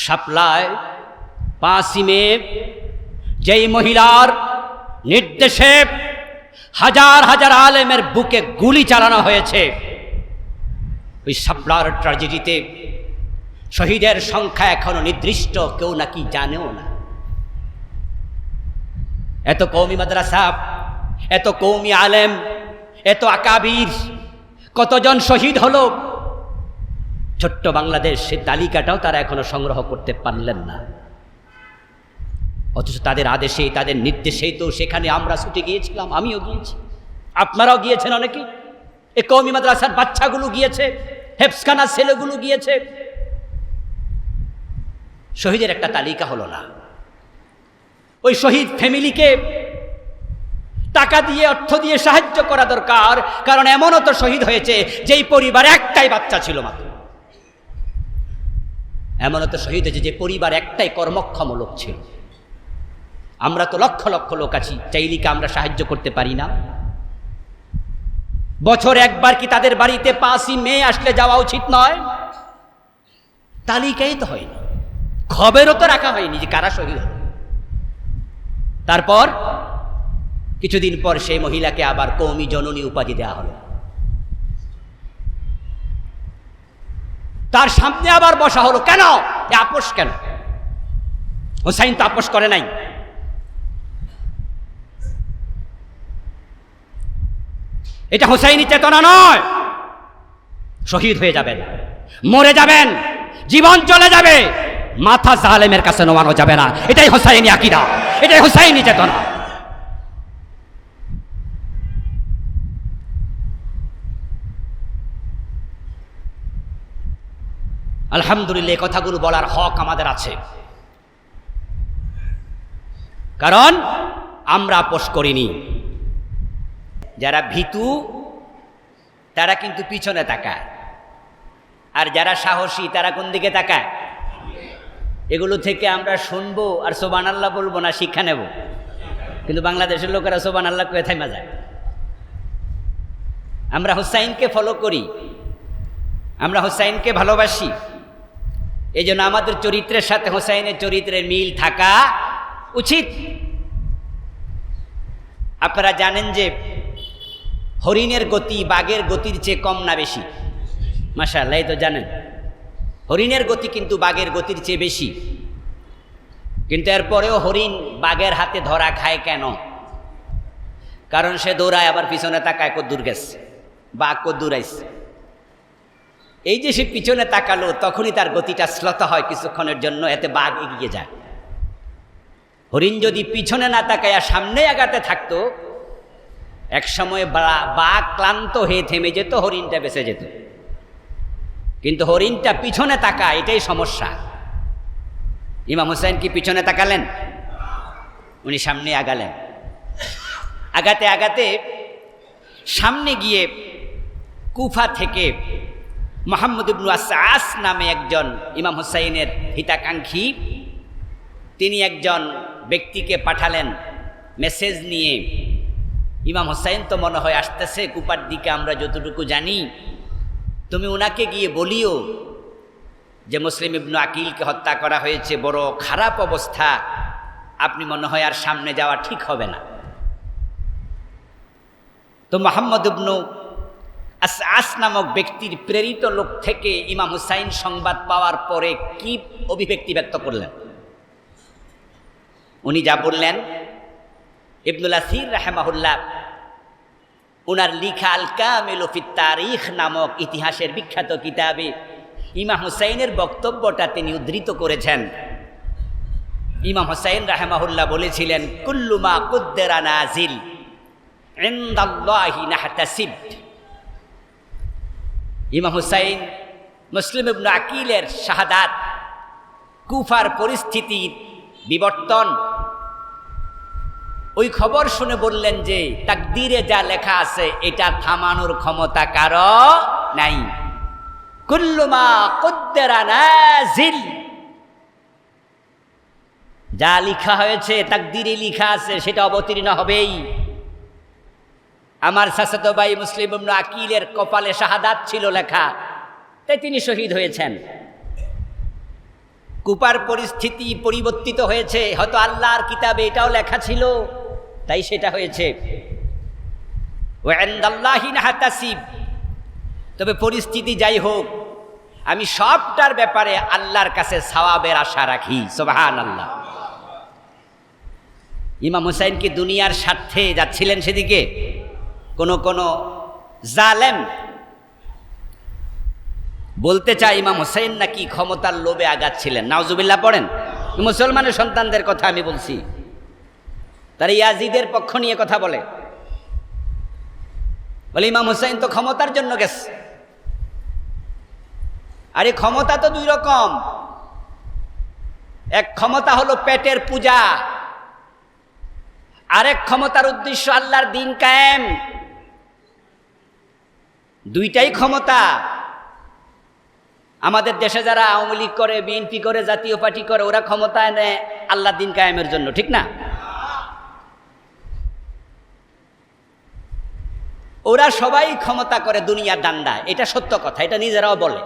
শাপলায় 5ই মে যেই মহিলার নির্দেশে হাজার হাজার আলেমের বুকে গুলি চালানো হয়েছে, ওই শাপলার ট্র্যাজেডিতে শহীদের সংখ্যা এখনো নির্দিষ্ট কেউ নাকি জানেও না। এত কওমি মাদ্রাসা, এত কওমি আলেম, এত আকাবির, কতজন শহীদ হলো, ছোট্ট বাংলাদেশ সে তালিকাটাও তারা এখনো সংগ্রহ করতে পারলেন না। অথচ তাদের আদেশে, তাদের নির্দেশেই তো সেখানে আমরা ছুটে গিয়েছিলাম। আমিও গিয়েছি, আপনারাও গিয়েছেন, অনেকেই। এই কওমি মাদ্রাসার বাচ্চাগুলো গিয়েছে, হেফজখানার ছেলেগুলো গিয়েছে। শহীদের একটা তালিকা হলো না। ওই শহীদ ফ্যামিলিকে টাকা দিয়ে, অর্থ দিয়ে সাহায্য করা দরকার, কারণ এমনও তো শহীদ হয়েছে যেই পরিবার একটাই বাচ্চা ছিল মাত্র। এমনও তো শহীদ হয়েছে যে পরিবার একটাই কর্মক্ষম লোক ছিল। আমরা তো লক্ষ লক্ষ লোক আছি, চাইলে কি আমরা সাহায্য করতে পারি না? বছর একবার কি তাদের বাড়িতে 5ই মে আসলে যাওয়া উচিত নয়? তালিকাই তো হয়নি, খবরও তো রাখা হয়নি যে কারা শহীদ হল। তারপর কিছুদিন পর সেই মহিলাকে আবার কওমি জননী উপাধি দেওয়া হলো। তার সামনে আবার বসা হলো। কেন আপোষ? কেন? হোসাইন তো আপোষ করে নাই। এটা হোসাইনি চেতনা নয়। শহীদ হয়ে যাবেন, মরে যাবেন, জীবন চলে যাবে, মাথা জালেমের কাছে নোয়ানো যাবে না। এটাই হোসাইনি আকীদা, এটাই হোসাইনি চেতনা। আলহামদুলিল্লাহ, এই কথাগুলো বলার হক আমাদের আছে, কারণ আমরা আপোষ করিনি। যারা ভীতু তারা কিন্তু পিছনে তাকায়, আর যারা সাহসী তারা কোন দিকে তাকায়? এগুলো থেকে আমরা শুনবো আর সুবহানাল্লাহ বলবো না, শিক্ষা নেব। কিন্তু বাংলাদেশের লোকেরা সুবহানাল্লাহ কয়ে থাইমা যায়। আমরা হুসাইনকে ফলো করি, আমরা হুসাইনকে ভালোবাসি, এই জন্য আমাদের চরিত্রের সাথে হুসাইনের চরিত্রের মিল থাকা উচিত। আপনারা জানেন যে হরিণের গতি বাঘের গতির চেয়ে কম না বেশি? মাশাআল্লাহ, এই তো জানেন। হরিণের গতি কিন্তু বাঘের গতির চেয়ে বেশি, কিন্তু এরপরেও হরিণ বাঘের হাতে ধরা খায় কেন? কারণ সে দৌড়ায় আবার পিছনে তাকায় কদ্দূর গেছে, বাঘ কদ্দূর আইছে। এই যে সে পিছনে তাকালো, তখনই তার গতিটা শ্লথ হয় কিছুক্ষণের জন্য, এতে বাঘ এগিয়ে যায়। হরিণ যদি পিছনে না তাকায় সামনে আগাতে থাকতো, এক সময় বাঘ ক্লান্ত হয়ে থেমে যেত, হরিণটা বেঁচে যেত। কিন্তু হরিণটা পিছনে তাকায়, এটাই সমস্যা। ইমাম হুসাইন কি পিছনে তাকালেন? উনি সামনে আগালেন। আগাতে আগাতে সামনে গিয়ে কুফা থেকে মুহাম্মদ ইবনে আসআস নামে একজন ইমাম হুসাইনের হিতাকাঙ্ক্ষী, তিনি একজন ব্যক্তিকে পাঠালেন মেসেজ নিয়ে। ইমাম হুসাইন তো মনে হয় আসতেছে কুফার দিকে, আমরা যতটুকু জানি, তুমি ওনাকে গিয়ে বলিও যে মুসলিম ইবনে আকিলকে হত্যা করা হয়েছে, বড় খারাপ অবস্থা, আপনি মনে হয় আর সামনে যাওয়া ঠিক হবে না। তো মুহাম্মদ ইবনে আসআস নামক ব্যক্তির প্রেরিত লোক থেকে ইমাম হুসাইন সংবাদ পাওয়ার পরে কি অভিব্যক্তি ব্যক্ত করলেন? উনি যা বললেন, ইবনুল আসির রাহিমাহুল্লাহ উনার লিখা আল কামিলু ফিত তারিখ নামক ইতিহাসের বিখ্যাত কিতাবে ইমাম হুসাইনের বক্তব্যটা তিনি উদ্ধৃত করেছেন। ইমাম হুসাইন রাহিমাহুল্লাহ বলেছিলেন, কুল্লু মা কুদ্দারা নাজিল ইনদাল্লাহি নাহতাসিব। ইমাম হুসাইন মুসলিম ইবনে আকিলের শাহাদাত, কুফার পরিস্থিতির বিবর্তন, ওই খবর শুনে বললেন যে তাকদীরে যা লেখা আছে এটা থামানোর ক্ষমতা কারো নাই। কুল্লু মা কুদ্দারা নাজিল, যা লেখা হয়েছে তাকদীরে লেখা আছে সেটা অবতীর্ণ হবেই। আমার চাচাতো ভাই মুসলিম ইবনে আকিলের কপালে শাহাদাত ছিল লেখা, তাই তিনি শহীদ হয়েছেন। কুপার পরিস্থিতি পরিবর্তিত হয়েছে, হয়তো আল্লাহর কিতাবে এটাও লেখা ছিল, তাই সেটা হয়েছে। ওয়া ইনদাল্লাহি নাহতাসিব, তবে পরিস্থিতি যাই হোক আমি সবটার ব্যাপারে আল্লাহর কাছে সওয়াবের আশা রাখি। সুবহানাল্লাহ। ইমাম হুসাইন কি দুনিয়ার স্বার্থে যাচ্ছিলেন সেদিকে? কোন জালেম বলতে চায় ইমাম হুসাইন নাকি ক্ষমতার লোভে আগাচ্ছিলেন। নাউজুবিল্লাহ পড়েন। মুসলমানের সন্তানদের কথা আমি বলছি, তারা ইয়াজিদের পক্ষ নিয়ে কথা বলে ইমাম হুসাইন তো ক্ষমতার জন্য গেছে। আরে ক্ষমতা তো দুই রকম, এক ক্ষমতা হলো পেটের পূজা, আরেক ক্ষমতার উদ্দেশ্য আল্লাহর দ্বীন কায়েম। দুইটাই ক্ষমতা। আমাদের দেশে যারা আওয়ামী লীগ করে, বিএনপি করে, জাতীয় পার্টি করে, ওরা ক্ষমতায় নেয় আল্লাহর দ্বীন কায়েমের জন্য, ঠিক না? ওরা সবাই ক্ষমতা করে দুনিয়ার দান্দা, এটা সত্য কথা, এটা নিজেরাও বলে।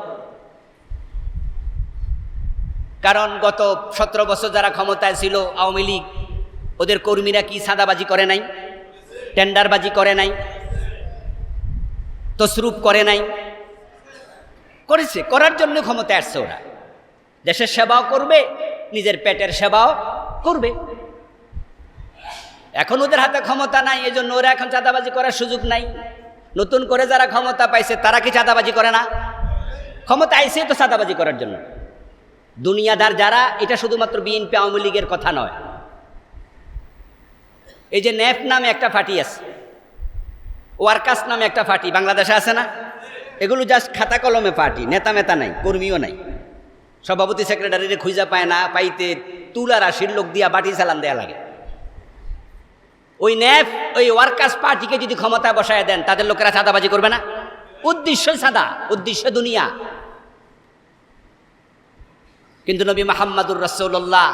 কারণ গত 17 বছর যারা ক্ষমতায় ছিল আওয়ামী লীগ, ওদের কর্মীরা কি সাদাবাজি করে নাই? টেন্ডারবাজি করে নাই? তসরুপ করে নাই? করেছে, করার জন্য ক্ষমতায় আসছে। ওরা দেশের সেবাও করবে, নিজের পেটের সেবাও করবে। এখন ওদের হাতে ক্ষমতা নাই, এই জন্য ওরা এখন চাঁদাবাজি করার সুযোগ নাই। নতুন করে যারা ক্ষমতা পাইছে তারা কি চাঁদাবাজি করে না? ক্ষমতা আইছে তো চাঁদাবাজি করার জন্য। দুনিয়াদার যারা, এটা শুধুমাত্র বিএনপি আওয়ামী লীগের কথা নয়। এই যে ন্যাপ নামে একটা পার্টি আছে, ওয়ার্কার্স নামে একটা পার্টি বাংলাদেশে আছে না? এগুলো জাস্ট খাতা কলমে পার্টি, নেতা মেতা নাই, কর্মীও নাই। সভাপতি সেক্রেটারিরে খুঁজা পায় না, পাইতে তুলার আশির লোক দিয়া বাটি সালাম দেয়া লাগে। ওই ন্যাপ, ওই ওয়ার্কার্স পার্টিকে যদি ক্ষমতা বসায় দেন, তাদের লোকেরা চাঁদাবাজি করবে না? উদ্দেশ্যই সাদা, উদ্দেশ্য দুনিয়া। কিন্তু নবী মুহাম্মদুর রাসূলুল্লাহ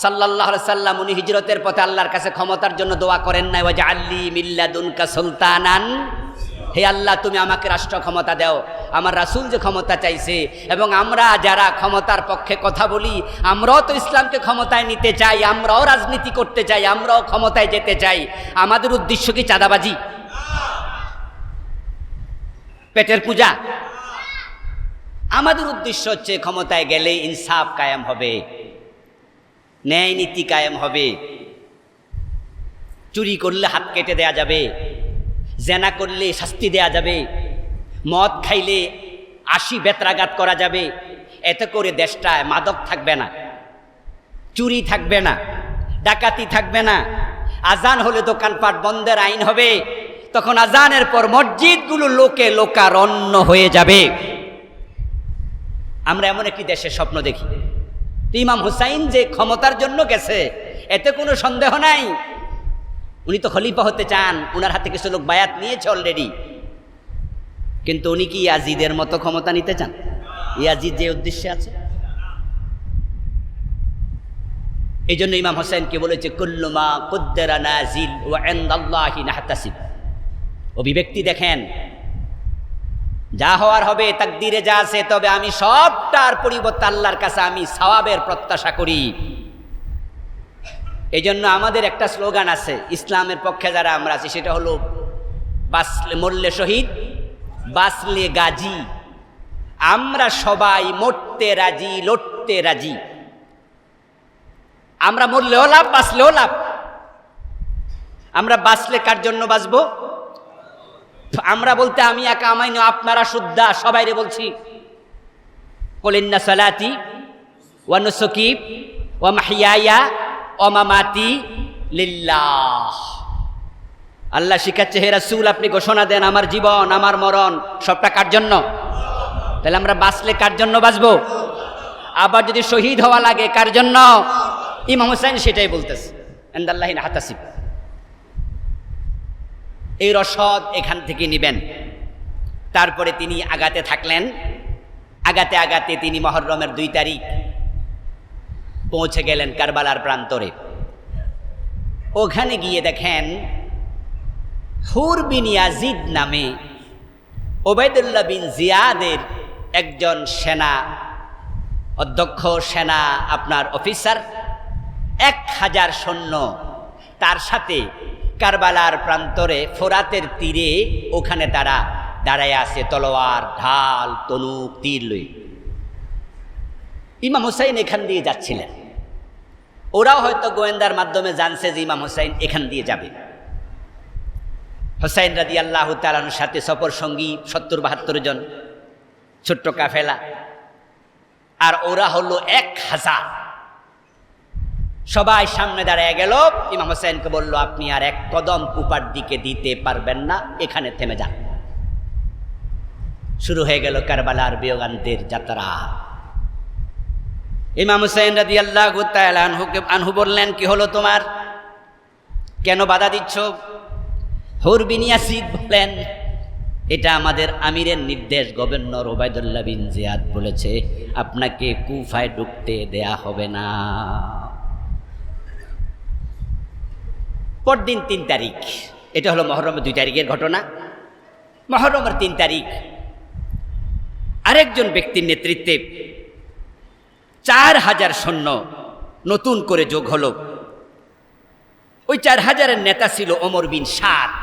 সাল্লাল্লাহু আলাইহি সাল্লাম উনি হিজরতের পথে আল্লাহর কাছে ক্ষমতার জন্য দোয়া করেন নাই, ওয়াজআললি মিল্লাদুনকা সুলতানান, হে আল্লাহ তুমি আমাকে রাষ্ট্র ক্ষমতা দাও। আমার রাসূল যে ক্ষমতা চাইছে, এবং আমরা যারা ক্ষমতার পক্ষে কথা বলি, আমরাও তো ইসলামকে ক্ষমতায় নিতে চাই, আমরাও রাজনীতি করতে চাই, আমরাও ক্ষমতায় যেতে চাই। আমাদের উদ্দেশ্য কি চাঁদাবাজি, পেটের পূজা? আমাদের উদ্দেশ্য হচ্ছে ক্ষমতায় গেলে ইনসাফ কায়েম হবে, ন্যায় নীতি কায়েম হবে। চুরি করলে হাত কেটে দেয়া যাবে, জেনা করলে শাস্তি দেয়া যাবে, মদ খাইলে 80 বেত্রাঘাত করা যাবে। এতে করে দেশটায় মাদক থাকবে না, চুরি থাকবে না, ডাকাতি থাকবে না। আজান হলে দোকানপাট বন্ধের আইন হবে, তখন আজানের পর মসজিদগুলো লোকে লোকারণ্য হয়ে যাবে। আমরা এমন একটি দেশের স্বপ্ন দেখি। ইমাম হুসাইন যে ক্ষমতার জন্য গেছে, এতে কোনো সন্দেহ নাই। উনি তো খলিফা হতে চান, উনার হাতে কিছু লোক বায়াত নিয়েছে অলরেডি। কিন্তু উনি কি ইয়াজিদের মতো ক্ষমতা নিতে চান? ইয়াজিদ যে উদ্দেশ্যে আছে। এই জন্য ইমাম হুসাইনকে বলেছে কুল্লু মা কুদ্দারা নাজিল ওয়া ইনদাল্লাহি নাহতাসিব। অভিব্যক্তি দেখেন, যা হওয়ার হবে তাকদীরে যা আছে, তবে আমি সবটার পরিবর্তে আল্লাহর কাছে আমি সওয়াবের প্রত্যাশা করি। এই জন্য আমাদের একটা স্লোগান আছে ইসলামের পক্ষে যারা আমরা আছি, সেটা হলো বাঁচলে মরলে শহীদ, বাঁচলে গাজী। আমরা সবাই মরতে রাজি, লড়তে রাজি। আমরা মরলেও লাভ, বাঁচলেও লাভ। আমরা বাঁচলে কার জন্য বাঁচবো? আমরা বলতে আমি একা আমাই না, আপনারা শুদ্ধা সবাইরে বলছি। কুল ইন্না সালাতি ওয়া নুসুকি ওয়া মাহইয়ায়া ওয়া মামাতি লিল্লাহ। আল্লাহ শিখাচ্ছে, হে রাসূল আপনি ঘোষণা দেন আমার জীবন আমার মরণ সবটা কার জন্য? তাহলে আমরা বাঁচলে কার জন্য বাঁচবো? আবার যদি শহীদ হওয়া লাগে কার জন্য? ইমাম হুসাইন সেটাই বলতেছে, ইনদাল্লাহি নাহতাসিব। এই রসদ এখান থেকে নেবেন। তারপরে তিনি আগাতে থাকলেন। আগাতে আগাতে তিনি মুহররমের 2 তারিখ পৌঁছে গেলেন কারবালার প্রান্তরে। ওখানে গিয়ে দেখেন হুর বিন ইয়াজিদ নামে ওবায়দুল্লাহ বিন জিয়াদের একজন সেনা অধ্যক্ষ সেনা আপনার অফিসার 1000 সৈন্য তার সাথে কারবালার প্রান্তরে ফোরাতের তীরে ওখানে তারা দাঁড়ায় আছে তলোয়ার ঢাল তনুক তীর লই। ইমাম হুসাইন এখান দিয়ে যাচ্ছিলেন। ওরাও হয়তো গোয়েন্দার মাধ্যমে জানছে যে ইমাম হুসাইন এখান দিয়ে যাবে। হুসাইন রাদিয়াল্লাহু তাআলার সাথে সফর সঙ্গী 70-72 জন, ছোট্ট কাফেলা, আর ওরা হলো 1000। সবাই সামনে দাঁড়িয়ে গেল। ইমাম হুসাইনকে বলল, আপনি আর এক কদম কুপার দিকে দিতে পারবেন না, এখানে থেমে যান। শুরু হয়ে গেল কারবালার বিয়োগান্তের যাত্রা। ইমাম হুসাইন রাদিয়াল্লাহু তাআলা আনহু বললেন, কি হলো তোমার, কেন বাধা দিচ্ছ? হুর বিন ইয়াসিদ বলেন, এটা আমাদের আমিরের নির্দেশ, গভর্নর ওবায়দুল্লাহ বিন জিয়াদ বলেছে আপনাকে কুফায় ঢুকতে দেয়া হবে না। পরদিন 3 তারিখ, এটা হলো মহরমের 2 তারিখের ঘটনা। মহরমের 3 তারিখ আরেকজন ব্যক্তির নেতৃত্বে 4000 সৈন্য নতুন করে যোগ হলো। ওই 4000-এর নেতা ছিল ওমর বিন সাদ,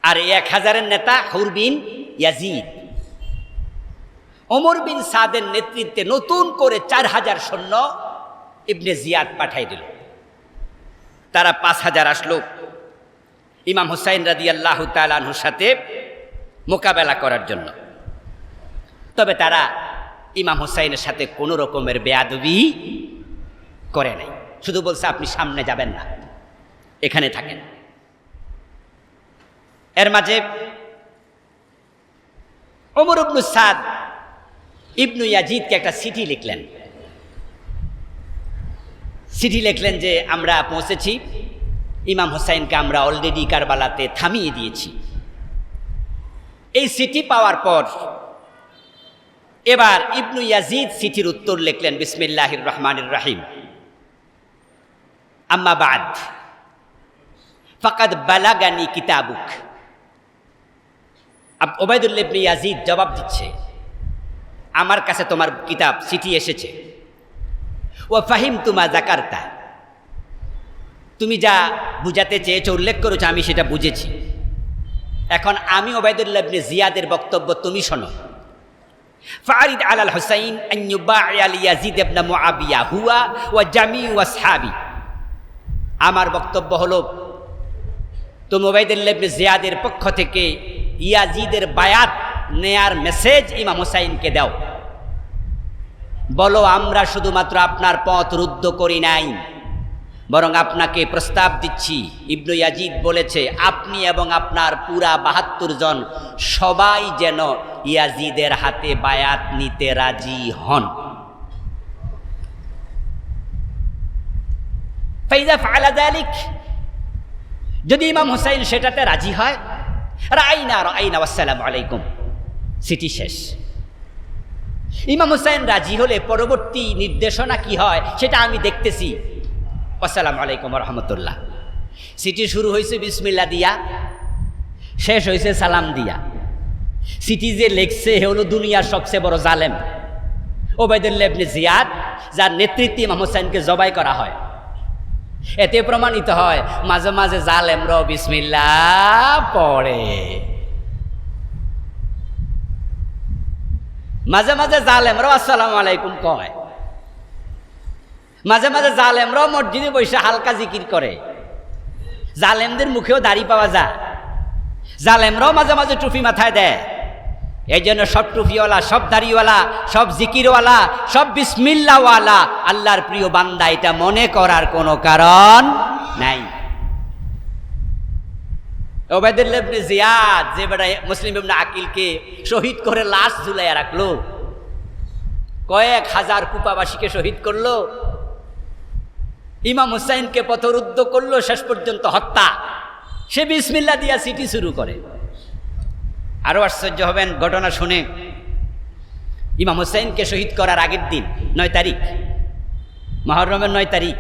আর 1000-এর নেতা হুর বিন ইয়াজিদ। ওমর বিন সাদের নেতৃত্বে নতুন করে 4000 সৈন্য ইবনে জিয়াদ পাঠাই দিল। তারা 5000 আসলো ইমাম হুসাইন রাদিয়াল্লাহু তাআলা আনহুর সাথে মোকাবেলা করার জন্য। তবে তারা ইমাম হুসাইনের সাথে কোনো রকমের বেয়াদবি করে নাই, শুধু বলছে আপনি সামনে যাবেন না, এখানে থাকেন। এর মাঝে ওমর ইবনে সাদ ইবনে ইয়াজিদকে একটা চিঠি লিখলেন। চিঠি লিখলেন যে আমরা পৌঁছেছি, ইমাম হুসাইনকে আমরা অলরেডি কারবালাতে থামিয়ে দিয়েছি। এই চিঠি পাওয়ার পর এবার ইবনে ইয়াজিদ চিঠির উত্তর লিখলেন, বিসমিল্লাহির রহমানির রহিম, আম্মা বাদ ফাকাদ বালাগানি কিতাবুক। ওবায়দুল্লাহ ইবনে ইয়াজিদ জবাব দিচ্ছে, আমার কাছে তোমার কিতাব চিঠি এসেছে। ও ফাহিম তুমা জাকারতা, তুমি যা বুঝাতে চেয়েছো, উল্লেখ করেছো, আমি সেটা বুঝেছি। এখন আমি ওবায়দুল্লাহ ইবনে জিয়াদের বক্তব্য তুমি শোনো। ফারিদ আলাল হুসাইন আন ইউবাইয়া লিয়াজিদ ইবনে মুআবিয়া হুয়া ওয়া জামিউ আসহাবি। আমার বক্তব্য হলো, তুমি ওবায়দুল্লাহ ইবনে জিয়াদের পক্ষ থেকে ইয়াজিদের বায়াত নেয়ার মেসেজ ইমাম হুসাইনকে দাও। বলো, আমরা শুধুমাত্র আপনার পথ রুদ্ধ করি নাই, বরং আপনাকে প্রস্তাব দিচ্ছি। ইবনে ইয়াজিদ বলেছে, আপনি এবং আপনার পুরা 72 জন সবাই যেন ইয়াজিদের হাতে বায়াত নিতে রাজি হন। ফাইজা ফাআলা যালিক, যদি ইমাম হুসাইন সেটাতে রাজি হয়, রাইনা ওয়াসসালামু আলাইকুম, চিঠি শেষ। ইমাম হুসাইন রাজি হলে পরবর্তী নির্দেশনা কি হয় সেটা আমি দেখতেছি। আসসালামু আলাইকুম রহমতুল্লাহ। চিঠি শুরু হয়েছে বিসমিল্লাহ দিয়া, শেষ হয়েছে সালাম দিয়া। চিঠি যে লেখছে হে হলো দুনিয়ার সবচেয়ে বড় জালেম ওবায়দুল্লাহ ইবনে জিয়াদ, যার নেতৃত্বে ইমাম হুসাইনকে জবাই করা হয়। এতে প্রমাণিত হয় মাঝে মাঝে জালেমরাও বিসমিল্লাহ পড়ে, মাঝে মাঝে জালেমরাও আসসালামু আলাইকুম কয়, মাঝে মাঝে জালেমরাও মসজিদে বসে হালকা জিকির করে। জালেমদের মুখেও দাড়ি পাওয়া যায়, জালেমরাও মাঝে মাঝে টুপি মাথায় দেয়। এই জন্য সব টুপিওয়ালা, সব দাড়িওয়ালা, সব জিকিরওয়ালা, সব বিসমিল্লাহওয়ালা আল্লাহর প্রিয় বান্দা, এটা মনে করার কোনো কারণ নাই। ওবায়দুল্লাহ ইবনে জিয়াদ যে বেটা মুসলিম ইবনে আকিলকে শহীদ করে লাশ ঝুলাইয়া রাখলো, কয়েক হাজার কুপাবাসীকে শহীদ করলো, ইমাম হুসাইনকে পথরুদ্ধ করলো, শেষ পর্যন্ত হত্যা। সে বিসমিল্লাহ দিয়া চিঠি শুরু করে। আরো আশ্চর্য হবেন ঘটনা শুনে, ইমাম হুসাইনকে শহীদ করার আগের দিন 9 তারিখ, মুহররমের 9 তারিখ,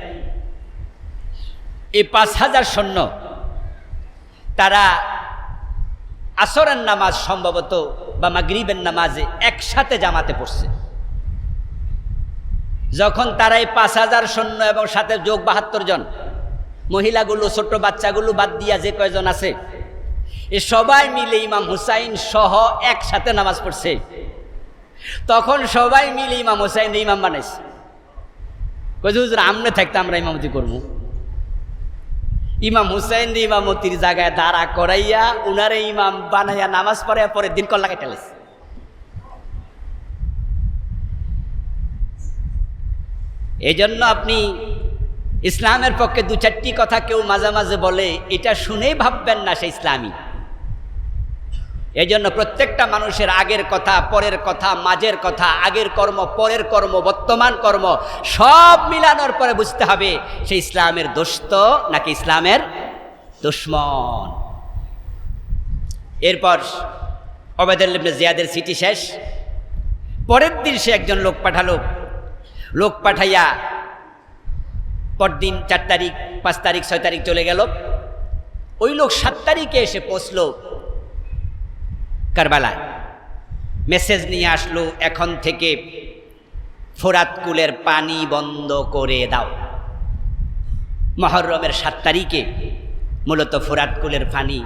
এই 5000 সৈন্য তারা আসরের নামাজ সম্ভবত বা মাগরিবের নামাজে একসাথে জামাতে পড়ছে। যখন তারাই 5,000 সৈন্য এবং সাথে যোগ 72 জন, মহিলাগুলো ছোট বাচ্চাগুলো বাদ দিয়া যে কয়জন আছে, এ সবাই মিলে ইমাম হুসাইন সহ একসাথে নামাজ পড়ছে। তখন সবাই মিলে ইমাম হুসাইন ইমাম বানাইছে। কইছে হুজুর আমনে থাকতে আমরা ইমামতি করবো। ইমাম হুসাইন ইমামতির জায়গায় দাঁড়া করাইয়া উনারে ইমাম বানাইয়া নামাজ পড়াইয়া পরের দিন কল্লা কেটেছে। এই জন্য আপনি ইসলামের পক্ষে 2-4টি কথা কেউ মাঝে মাঝে বলে, এটা শুনেই ভাববেন না সে ইসলামী। এই জন্য প্রত্যেকটা মানুষের আগের কথা, পরের কথা, মাঝের কথা, আগের কর্ম, পরের কর্ম, বর্তমান কর্ম সব মিলানোর পরে বুঝতে হবে সে ইসলামের দোস্ত নাকি ইসলামের দুশমন। এরপর ওবায়দুল্লাহ ইবনে জিয়াদের চিঠি শেষ। পরের দিন সে একজন লোক পাঠালো। লোক পাঠাইয়া পরদিন 4 তারিখ, 5 তারিখ, 6 তারিখ চলে গেল। ওই লোক 7 তারিখে এসে পৌঁছলো কারবালায়। মেসেজ নিয়ে আসলো, এখন থেকে ফোরাত কুলের পানি বন্ধ করে দাও। মুহররমের 7 তারিখে মূলত ফোরাত কুলের পানি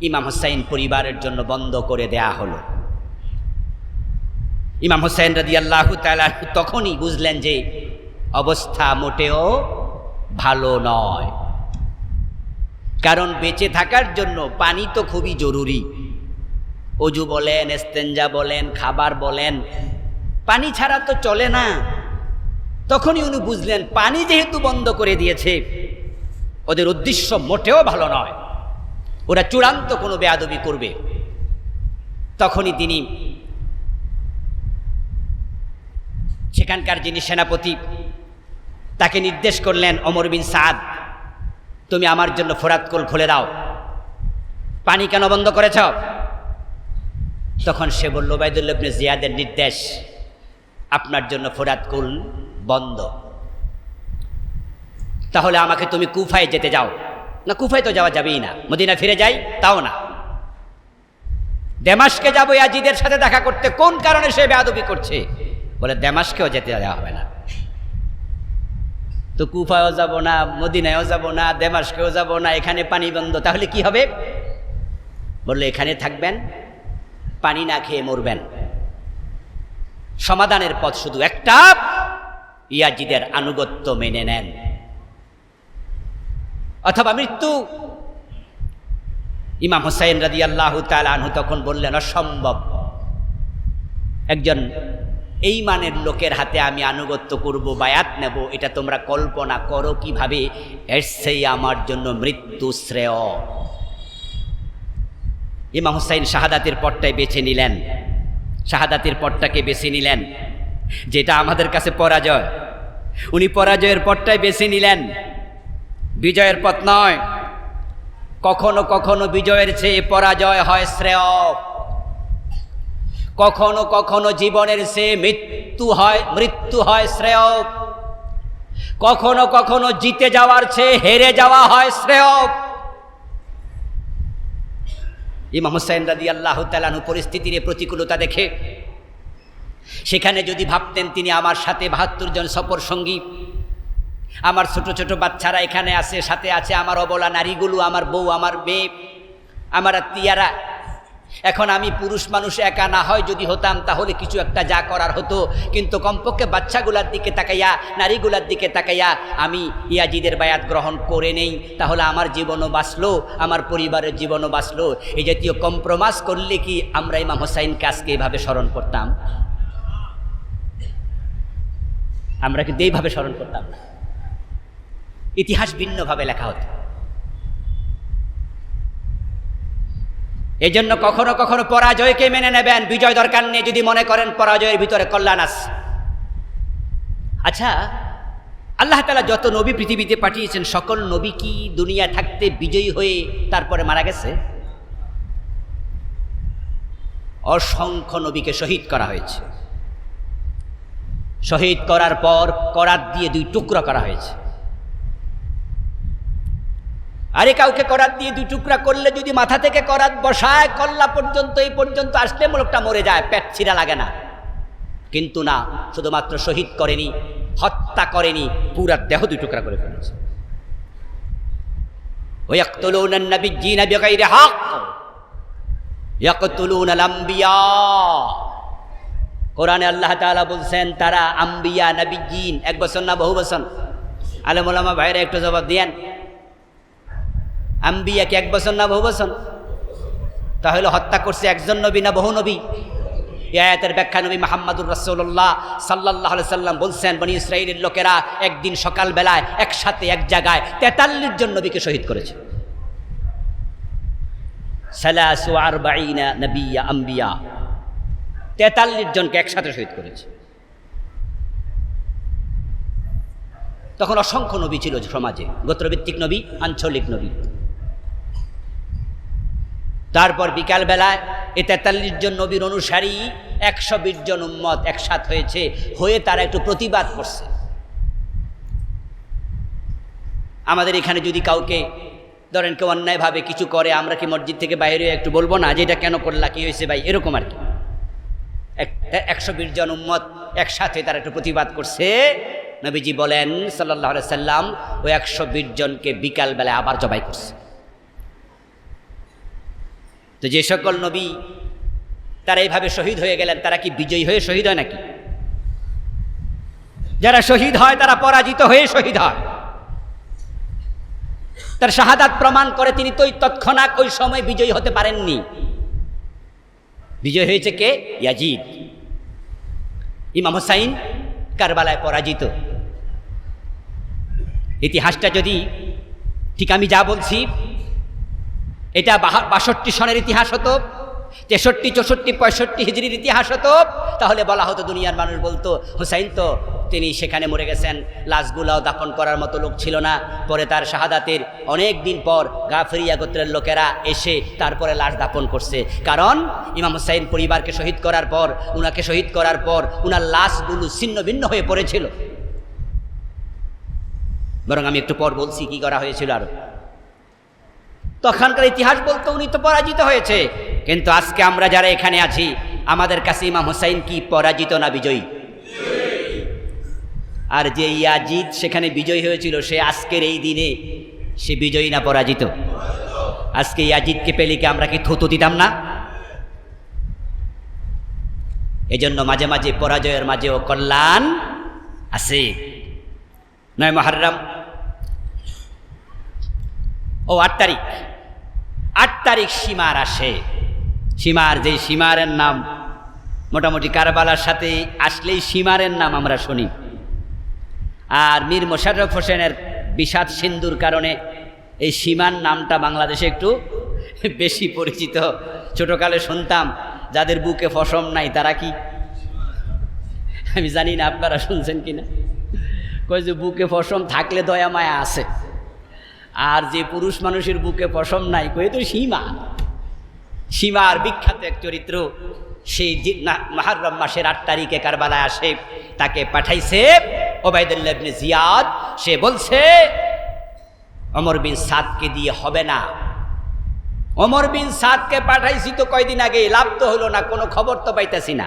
ইমাম হুসাইন পরিবারের জন্য বন্ধ করে দেয়া হলো। ইমাম হুসাইন রাদিয়াল্লাহু তাআলা তখনই বুঝলেন যে অবস্থা মোটেও ভালো নয়, কারণ বেঁচে থাকার জন্য পানি তো খুবই জরুরি। অজু বলেন, ইস্তেঞ্জা বলেন, খাবার বলেন, পানি ছাড়া তো চলে না। তখনই উনি বুঝলেন পানি যেহেতু বন্ধ করে দিয়েছে, ওদের উদ্দেশ্য মোটেও ভালো নয়, ওরা চূড়ান্ত কোনো বেয়াদবি করবে। তখনই তিনি সেখানকার যিনি সেনাপতি তাকে নির্দেশ করলেন, ওমর বিন সাদ, তুমি আমার জন্য ফোরাত কুল খুলে দাও। পানি কেন বন্ধ করেছ? তখন সে বলল, ওবায়দুল্লাহ ইবনে জিয়াদের নির্দেশ, আপনার জন্য ফোরাত কুল বন্ধ। তাহলে আমাকে তুমি কুফায় যেতে যাও। না, কুফায় তো যাওয়া যাবেই না। মদিনা ফিরে যাই, তাও না। দামেস্কে যাবো ইয়াজিদের সাথে দেখা করতে। কোন কারণে সে বেয়াদবি করছে? বলে দামেস্কেও যেতে দেওয়া হবে না। তো কুফায়ও যাব না, মদিনায়ও যাব না, দামেস্কেও যাব না, এখানে পানি বন্ধ, তাহলে কি হবে? বললো এখানে থাকবেন, পানি না খেয়ে মরবেন। সমাধানের পথ শুধু একটা, ইয়াজিদের আনুগত্য মেনে নেন অথবা মৃত্যু। ইমাম হুসাইন রাদিয়াল্লাহু তাআলা আনহু তখন বললেন, অসম্ভব, একজন এই মানের লোকের হাতে আমি আনুগত্য করব, বায়াত নেব, এটা তোমরা কল্পনা করো কিভাবে? এর সেই আমার জন্য মৃত্যু শ্রেয়। ইমাম হুসাইন শাহাদাতের পথটাই বেছে নিলেন, শাহাদাতের পথটাকে বেছে নিলেন, যেটা আমাদের কাছে পরাজয়। উনি পরাজয়ের পথটাই বেছে নিলেন, বিজয়ের পথ নয়। কখনো কখনো বিজয়ের চেয়ে পরাজয় হয় শ্রেয়, কখনো কখনো জীবনের চেয়ে মৃত্যু হয় শ্রেয়, কখনো কখনো জিতে যাওয়ার চেয়ে হেরে যাওয়া হয় শ্রেয়। ইমাম হুসাইন রাদিয়াল্লাহু তাআলা আনহু পরিস্থিতির প্রতিকূলতা দেখে সেখানে যদি ভাবতেন তিনি আমার সাথে 72 জন সফর সঙ্গী, আমার ছোট ছোট বাচ্চারা এখানে আছে, সাথে আছে আমার অবলা নারীগুলো, আমার বউ, আমার মেয়ে, আমার আত্মীয়ারা, এখন আমি পুরুষ মানুষ একা না হয় যদি হতাম তাহলে কিছু একটা যা করার হতো, কিন্তু কমপক্ষে বাচ্চাগুলার দিকে তাকাইয়া, নারীগুলার দিকে তাকাইয়া আমি ইয়াজিদের বায়াত গ্রহণ করে নেই, তাহলে আমার জীবনও বাঁচলো, আমার পরিবারের জীবনও বাঁচলো। এই জাতীয় কম্প্রোমাইজ করলে কি আমরা ইমাম হুসাইনকে আজকে এইভাবে স্মরণ করতাম? আমরা কিন্তু এইভাবে স্মরণ করতাম না, ইতিহাস ভিন্নভাবে লেখা হতো। এজন্য কখনো কখনো পরাজয়কে মেনে নেবেন, বিজয় দরকার নেই যদি মনে করেন পরাজয়ের ভিতরে কল্যাণ আছে। আচ্ছা, আল্লাহ তাআলা যত নবী পৃথিবীতে পাঠিয়েছেন, সকল নবী কি দুনিয়া থাকতে বিজয়ী হয়ে তারপরে মারা গেছে? অসংখ্য নবীকে শহীদ করা হয়েছে। শহীদ করার পর করাত দিয়ে 2 টুকরা করা হয়েছে। আরে কাউকে করাত দিয়ে 2 টুকরা করলে যদি মাথা থেকে করাত বসায়, কল্লা পর্যন্ত, এই পর্যন্ত আসলে লোকটা মরে যায়, পেট ছিঁড়া লাগে না। কিন্তু না, শুধুমাত্র শহীদ করেনি, হত্যা করেনি, পুরা দেহ দুই টুকরা করে ফেলেছে। ওয়ায়াকতুলুনা আন-নাবিয়্যিনা বিগাইরি হক ইয়াকতুলুনা আল-আম্বিয়া। কোরআনে আল্লাহ তাআলা বলছেন তারা আম্বিয়া নবিয়্যিন, এক বছর না বহু বছর? আলেম ওলামা ভাইরা একটু জবাব দিয়েন, আম্বিয়া কি এক বছর না বহু বছর? তাহলে হত্যা করছে একজন নবী না বহু নবী? এই আয়াতের ব্যাখ্যা নবী মুহাম্মদুর রাসূলুল্লাহ সাল্লাল্লাহু আলাইহি সাল্লাম বলছেন, বনি ইসরাঈলের লোকেরা একদিন সকালবেলায় একসাথে এক জায়গায় 43 জন নবীকে শহীদ করেছে। 43 নবিয়্যা আম্বিয়া, 43 জনকে একসাথে শহীদ করেছে। তখন অসংখ্য নবী ছিল সমাজে, গোত্রভিত্তিক নবী, আঞ্চলিক নবী। তারপর বিকালবেলায় এ 43 জন নবীর অনুসারী 120 জন উম্মত একসাথ হয়েছে, হয়ে তারা একটু প্রতিবাদ করছে। আমাদের এখানে যদি কাউকে ধরেন কেউ অন্যায়ভাবে কিছু করে, আমরা কি মসজিদ থেকে বাইরে একটু বলবো না যে এটা কেন করলা, কি হয়েছে ভাই, এরকম আর কি। 120 জন উম্মত একসাথে তারা একটু প্রতিবাদ করছে। নবীজি বলেন সাল্লাল্লাহু আলাইহি সাল্লাম ওই 120 জনকে বিকালবেলায় আবার জবাই করছে। তো যে সকল নবী তারা এইভাবে শহীদ হয়ে গেলেন, তারা কি বিজয়ী হয়ে শহীদ হয় নাকি? যারা শহীদ হয় তারা পরাজিত হয়ে শহীদ হয়। তার শাহাদাত প্রমাণ করে তিনি তো তৎক্ষণাৎ ওই সময় বিজয়ী হতে পারেননি। বিজয় হয়েছে কে? ইয়াজিদ। ইমাম হুসাইন কারবালায় পরাজিত। ইতিহাসটা যদি ঠিক আমি যা বলছি এটা 62 সনের ইতিহাস হতো, 63, 64, 65 হিজরির ইতিহাস হতো, তাহলে বলা হতো, দুনিয়ার মানুষ বলতো হুসাইন তো তিনি সেখানে মরে গেছেন, লাশগুলাও দাফন করার মতো লোক ছিল না। পরে তার শাহাদাতের অনেক দিন পর গাফরিয়া গোত্রের লোকেরা এসে তারপরে লাশ দাফন করছে। কারণ ইমাম হুসাইন পরিবারকে শহীদ করার পর, উনাকে শহীদ করার পর উনার লাশগুলো ছিন্ন ভিন্ন হয়ে পড়েছিল। বরং আমি একটু পর বলছি কি করা হয়েছিল। আরো তখনকার ইতিহাস বলতো উনি তো পরাজিত হয়েছে, কিন্তু আজকে আমরা যারা এখানে আছি আমাদের কাছে ইমাম হুসাইন কি পরাজিত না বিজয়ী? আর যে ইয়াজিদ সেখানে বিজয়ী হয়েছিল সে আজকের এই দিনে সে বিজয়ী না পরাজিত? আজকে ইয়াজিদকে পেলে কি আমরা কি থুতু দিতাম না? এজন্য মাঝে মাঝে পরাজয়ের মাঝেও কল্যাণ আছে। 9 মুহররম ও 8 তারিখ, 8 তারিখ সীমার আসে। সীমার, যে সীমারের নাম মোটামুটি কারবালার সাথে আসলেই সীমারের নাম আমরা শুনি। আর মীর মোশাররফ হোসেনের বিষাদ সিন্ধুর কারণে এই সীমার নামটা বাংলাদেশে একটু বেশি পরিচিত। ছোটকালে শুনতাম যাদের বুকে ফসম নাই তারা কি, আমি জানি না আপনারা শুনছেন কিনা, কই যে বুকে ফসম থাকলে দয়া মায়া আছে, আর যে পুরুষ মানুষের বুকে পশম নাই কই তো সীমা। সীমার বিখ্যাত এক চরিত্র, সেই মুহররম মাসের 8 তারিখে কারবালায় আসে, তাকে পাঠাইছে ওবায়দুল্লাহ ইবনে জিয়াদ। সে বলছে ওমর বিন সাদকে দিয়ে হবে না। ওমর বিন সাদকে পাঠাইছি তো কয়দিন আগে, লাভ তো হলো না, কোনো খবর তো পাইতেছি না।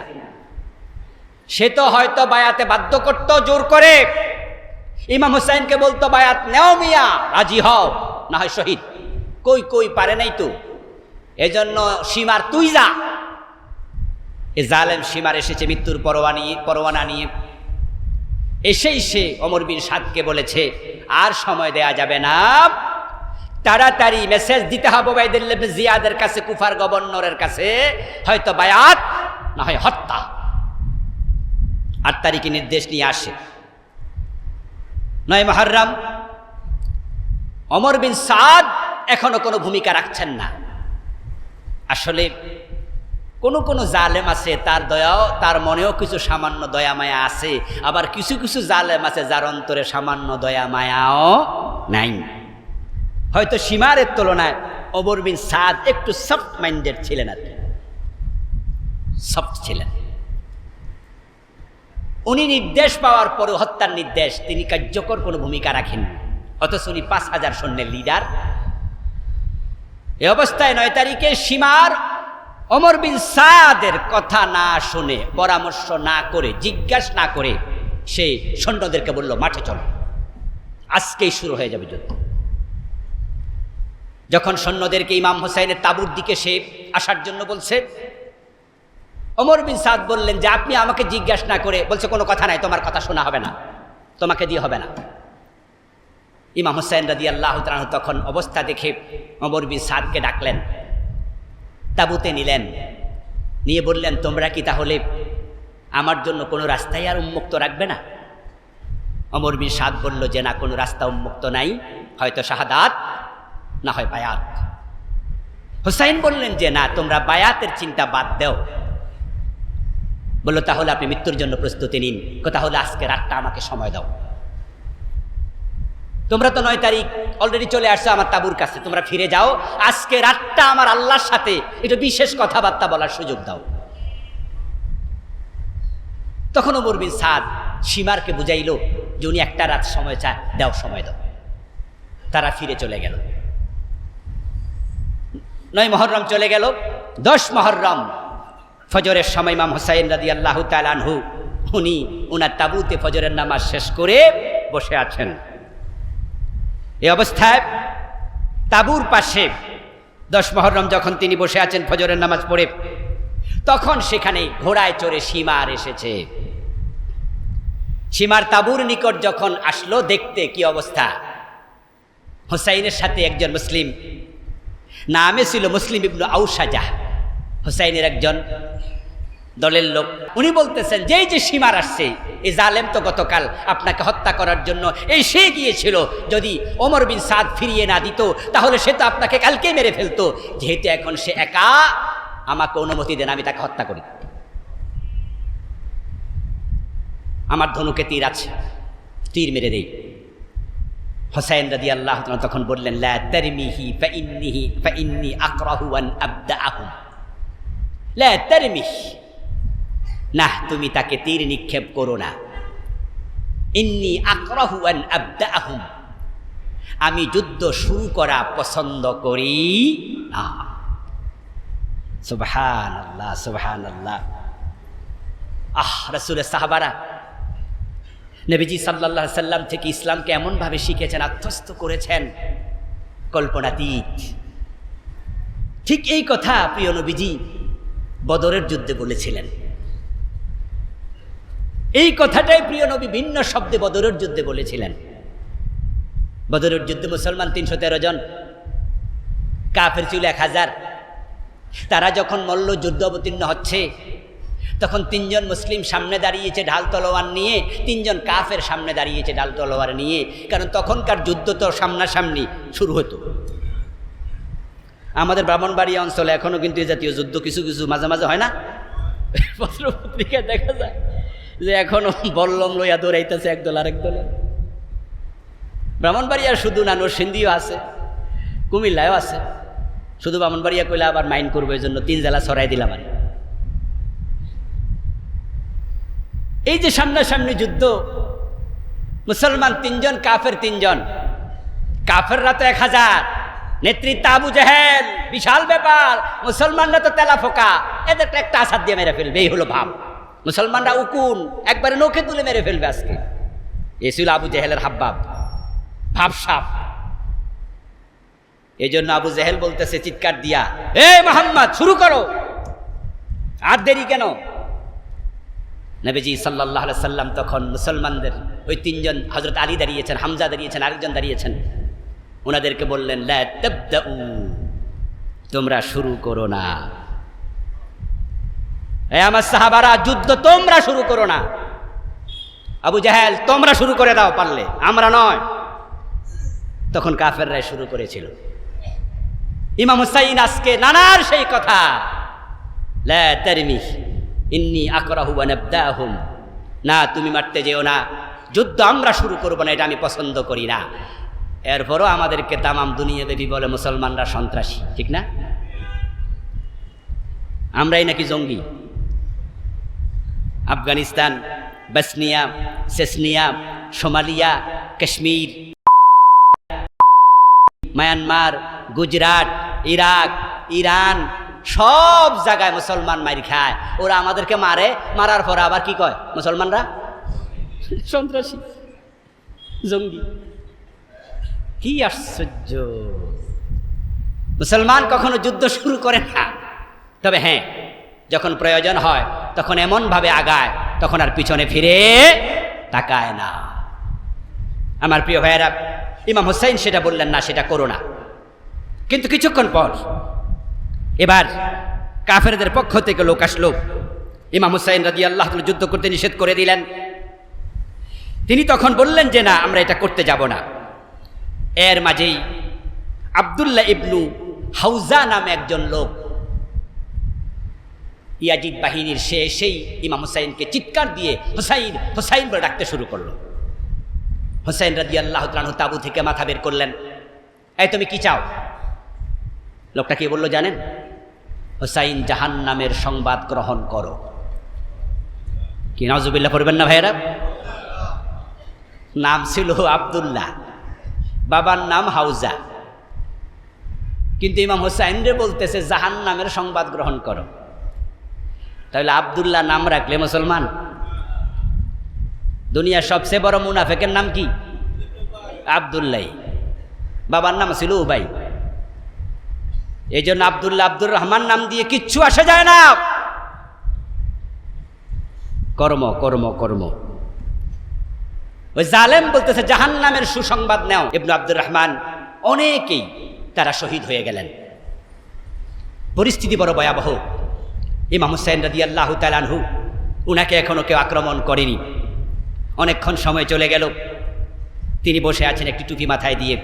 সে তো হয়তো বায়াতে বাধ্য করতো জোর করে, ইমাম হুসাইনকে বলতো বায়াত নেও মিয়া, রাজি হও, না হয় শহীদ। কই কই পারে নাই তো, এজন্য সীমার তুই যা। এ জালেম সীমার এসেছে মৃত্যুর পরোয়ানা নিয়ে। এসেই সে ওমর বিন সাদকে বলেছে আর সময় দেয়া যাবে না, তাড়াতাড়ি মেসেজ দিতে হবে ওবায়দুল্লাহ ইবনে জিয়াদের কাছে, কুফার গভর্নরের কাছে, হয়তো বায়াত না হয় হত্যা। 8 তারিখে নির্দেশ নিয়ে আসে। 9 মুহররম ওমর বিন সাদ এখনো কোনো ভূমিকা রাখছেন না। আসলে কোনো জালেম আছে তার দয়াও, তার মনেও কিছু সামান্য দয়া মায়া আছে, আবার কিছু কিছু জালেম আছে যার অন্তরে সামান্য দয়া মায়াও নাই। হয়তো সীমারের তুলনায় ওমর বিন সাদ একটু সফট মাইন্ডেড ছিলেন, আর কি সফট ছিলেন। উনি নির্দেশ পাওয়ার পরে হত্যার নির্দেশ তিনি কার্যকর কোনো ভূমিকা রাখেন, অথচ উনি 5000 সৈন্যের লিডার। এই অবস্থায় 9 তারিখে সীমার ওমর বিন সাদের কথা না শুনে, পরামর্শ না করে, জিজ্ঞাসা না করে সে সৈন্যদেরকে বলল, মাঠে চলো, আজকেই শুরু হয়ে যাবে যুদ্ধ। যখন সৈন্যদেরকে ইমাম হোসাইনের তাঁবুর দিকে সে আসার জন্য বলছে, ওমর বিন সাদ বললেন যে আপনি আমাকে জিজ্ঞাসা না করে, বলছে কোনো কথা নাই, তোমার কথা শোনা হবে না, তোমাকে দিয়ে হবে না। ইমাম হোসাইন রাদিয়াল্লাহু তাআলা তখন অবস্থা দেখে ওমর বিন সাদকে ডাকলেন, তাঁবুতে নিলেন, নিয়ে বললেন, তোমরা কি তাহলে আমার জন্য কোনো রাস্তাই আর উন্মুক্ত রাখবে না? ওমর বিন সাদ বলল যে না, কোনো রাস্তা উন্মুক্ত নাই, হয়তো শাহাদাত না হয় বায়াত। হোসাইন বললেন যে না, তোমরা বায়াতের চিন্তা বাদ দাও। বললো তাহলে আপনি মৃত্যুর জন্য প্রস্তুতি নিন। তাহলে আজকে রাতটা আমাকে সময় দাও, তোমরা তো 9 তারিখ অলরেডি চলে আসছো আমার তাঁবুর কাছে, তোমরা ফিরে যাও, আজকে রাতটা আমার আল্লাহর সাথে একটু বিশেষ কথাবার্তা বলার সুযোগ দাও। তখন ওমর বিন সাদ সীমারকে বুঝাইল যে উনি একটা রাত সময় চায়, দাও, সময় দাও। তারা ফিরে চলে গেল। 9 মুহররম চলে গেল। 10 মুহররম ফজরের সময় ইমাম হোসাইন রাদিয়াল্লাহু তাআলা আনহু উনি ওনার তাঁবুতে ফজরের নামাজ শেষ করে বসে আছেন। এই অবস্থায় তাঁবুর পাশে 10 মুহররম যখন তিনি বসে আছেন ফজরের নামাজ পড়ে, তখন সেখানে ঘোড়ায় চড়ে সীমার এসেছে। সীমার তাঁবুর নিকট যখন আসলো, দেখতে কি অবস্থা, হোসাইনের সাথে একজন মুসলিম, নামে ছিল মুসলিম ইবনে আউসাজা, হোসাইনের একজন দলের লোক। উনি বলতেছেন যে এই যে সীমার আসছে, এই জালেম তো গতকাল আপনাকে হত্যা করার জন্য এই সে গিয়েছিল, যদি ওমর বিন সাদ ফিরিয়ে না দিত তাহলে সে তো আপনাকে কালকেই মেরে ফেলতো, যেহেতু এখন সে একা, আমাকে অনুমতি দেন, আমি তাকে হত্যা করি। আমার ধনুকে তীর আছে, তীর মেরে দেই। হোসাইন রাদিয়াল্লাহু তাআলা তখন বললেন, লা তারমিহি ফাইন্নি আকরাহু আন আবদাআহুম। লা তারমিহ, না, তুমি তাকে তীর নিক্ষেপ করো না। ইন্নী আকরাহু আন আবদাআহুম, আমি যুদ্ধ শুরু করা পছন্দ করি না। সুবহানাল্লাহ, সুবহানাল্লাহ। রাসূলের সাহাবারা নবীজি সাল্লাল্লাহু আলাইহি সাল্লাম থেকে ইসলামকে এমনভাবে শিখেছেন, আত্মস্থ করেছেন, কল্পনাতীত। ঠিক এই কথা প্রিয় নবীজি বদরের যুদ্ধে বলেছিলেন। এই কথাটাই প্রিয় নবী ভিন্ন শব্দে বদরের যুদ্ধে বলেছিলেন। বদরের যুদ্ধে মুসলমান 313 জন, কাফের ছিল 1000। তারা যখন মল্ল যুদ্ধ অবতীর্ণ হচ্ছে, তখন 3 জন মুসলিম সামনে দাঁড়িয়েছে ঢাল তলোয়ার নিয়ে, 3 জন কাফের সামনে দাঁড়িয়েছে ঢাল তলোয়ার নিয়ে, কারণ তখনকার যুদ্ধ তো সামনাসামনি শুরু হতো। আমাদের ব্রাহ্মণবাড়িয়া অঞ্চলে এখনো কিন্তু এই জাতীয় যুদ্ধ কিছু কিছু মাঝে মাঝে হয় না? পত্রপত্রিকায় দেখা যায় যে এখনো বল্লম লইয়া দৌড়াইতেছে একদল আরেক দলে। ব্রাহ্মণবাড়িয়ার শুধু না, নরসিংদীও আছে, কুমিল্লায়ও আছে। শুধু ব্রাহ্মণবাড়িয়া কইলে আবার মাইন্ড করবো, এই জন্য 3 জেলা ছড়াই দিলাম। আর এই যে সামনাসামনি যুদ্ধ, মুসলমান 3 জন, কাফের 3 জন। কাফেররা তো 1000, নেতৃত্ব আবু জেহেল, বিশাল ব্যাপার। মুসলমানরা তো তেলা ফোকা, এদের একটা আসাদ দিয়ে মেরে ফেলবে, এই হলো ভাব। মুসলমানরা উকুন, একবারে নখে তুলে মেরে ফেলবে আজকে। এ ছিল আবু জেহেলের হাবভাব, ভাবসাব। এই জন্য আবু জেহেল বলতেছে চিৎকার দিয়া, এ মুহাম্মদ, শুরু করো, আর দেরি কেন? নবীজি সাল্লাল্লাহু আলাইহি সাল্লাম তখন মুসলমানদের ওই 3 জন, হযরত আলী দাঁড়িয়েছেন, হামজা দাঁড়িয়েছেন, আরেকজন দাঁড়িয়েছেন, ওনাদেরকে বললেন, লা তাবদাউ, তোমরা শুরু করো না। এ আমার সাহাবারা, যুদ্ধ তোমরা শুরু করো না। আবু জাহেল, তোমরা শুরু করে দাও পারলে, আমরা নয়। তখন কাফেররাই শুরু করেছিল। ইমাম হুসাইন আজকে নানার সেই কথা, লা তারমিহ ইন্নী আকরাহু আন আবদাহুম, না, তুমি মারতে যেও না, যুদ্ধ আমরা শুরু করবো না, এটা আমি পছন্দ করি না। এরপরও আমাদেরকে তামাম দুনিয়াব্যাপী বলে মুসলমানরা সন্ত্রাসী, ঠিক না? আমরাই নাকি জঙ্গি। Afghanistan, Bosnia, Chechnya, Somalia, Kashmir, Myanmar, Gujarat, Iraq, Iran, সব জায়গায় মুসলমান মার খায়। ওরা আমাদেরকে মারে, মারার পর আবার কি কয় মুসলমানরা সন্ত্রাসী, জঙ্গি। কি আশ্চর্য! মুসলমান কখনো যুদ্ধ শুরু করে না, তবে হ্যাঁ, যখন প্রয়োজন হয় তখন এমনভাবে আগায়, তখন আর পিছনে ফিরে তাকায় না। আমার প্রিয় ভাইয়েরা, ইমাম হুসাইন সেটা বললেন না, সেটা করো না। কিন্তু কিছুক্ষণ পর এবার কাফেরদের পক্ষ থেকে লোক আসলো, ইমাম হুসাইন রাদিয়াল্লাহু তাআলা যুদ্ধ করতে নিষেধ করে দিলেন। তিনি তখন বললেন যে না, আমরা এটা করতে যাব না। এর মাঝেই আব্দুল্লাহ ইবনু হাউজা নামে একজন লোক, ইয়াজিদ বাহিনীর, সে সেই ইমাম হুসাইনকে চিৎকার দিয়ে হুসাইন হুসাইন বলে ডাকতে শুরু করলো। হুসাইন রাদিয়াল্লাহু তাআলা তাবু থেকে মাথা বের করলেন। এই তুমি কি চাও? লোকটা কি বললো জানেন? হুসাইন জাহান্নামের সংবাদ গ্রহণ করো। কি নাউজুবিল্লাহ পড়বেন না ভাইয়েরা? নাম ছিল আব্দুল্লাহ, বাবার নাম হাউজা, কিন্তু ইমাম হুসাইন রে বলতেছে জাহান্নামের সংবাদ গ্রহণ করো। তাহলে আব্দুল্লাহ নাম রাখলে মুসলমান? দুনিয়ার সবচেয়ে বড় মুনাফেকের নাম কি? আব্দুল্লাহ। বাবার নাম ছিল উবাই। এই জন্য আব্দুল্লাহ আব্দুর রহমান নাম দিয়ে কিচ্ছু আসে যায় না। কর্ম কর্ম কর্ম। ওই জালেম বলতেছে জাহান্নামের সুসংবাদ নেও। ইবনে আব্দুর রহমান অনেকেই তারা শহীদ হয়ে গেলেন। পরিস্থিতি বড় ভয়াবহ। ইমাম হুসাইন রাদিয়াল্লাহু তাআলা আনহু, উনাকে এখনো কেউ আক্রমণ করেনি। অনেকক্ষণ সময় চলে গেল, তিনি বসে আছেন একটি টুপি মাথায় দিয়ে।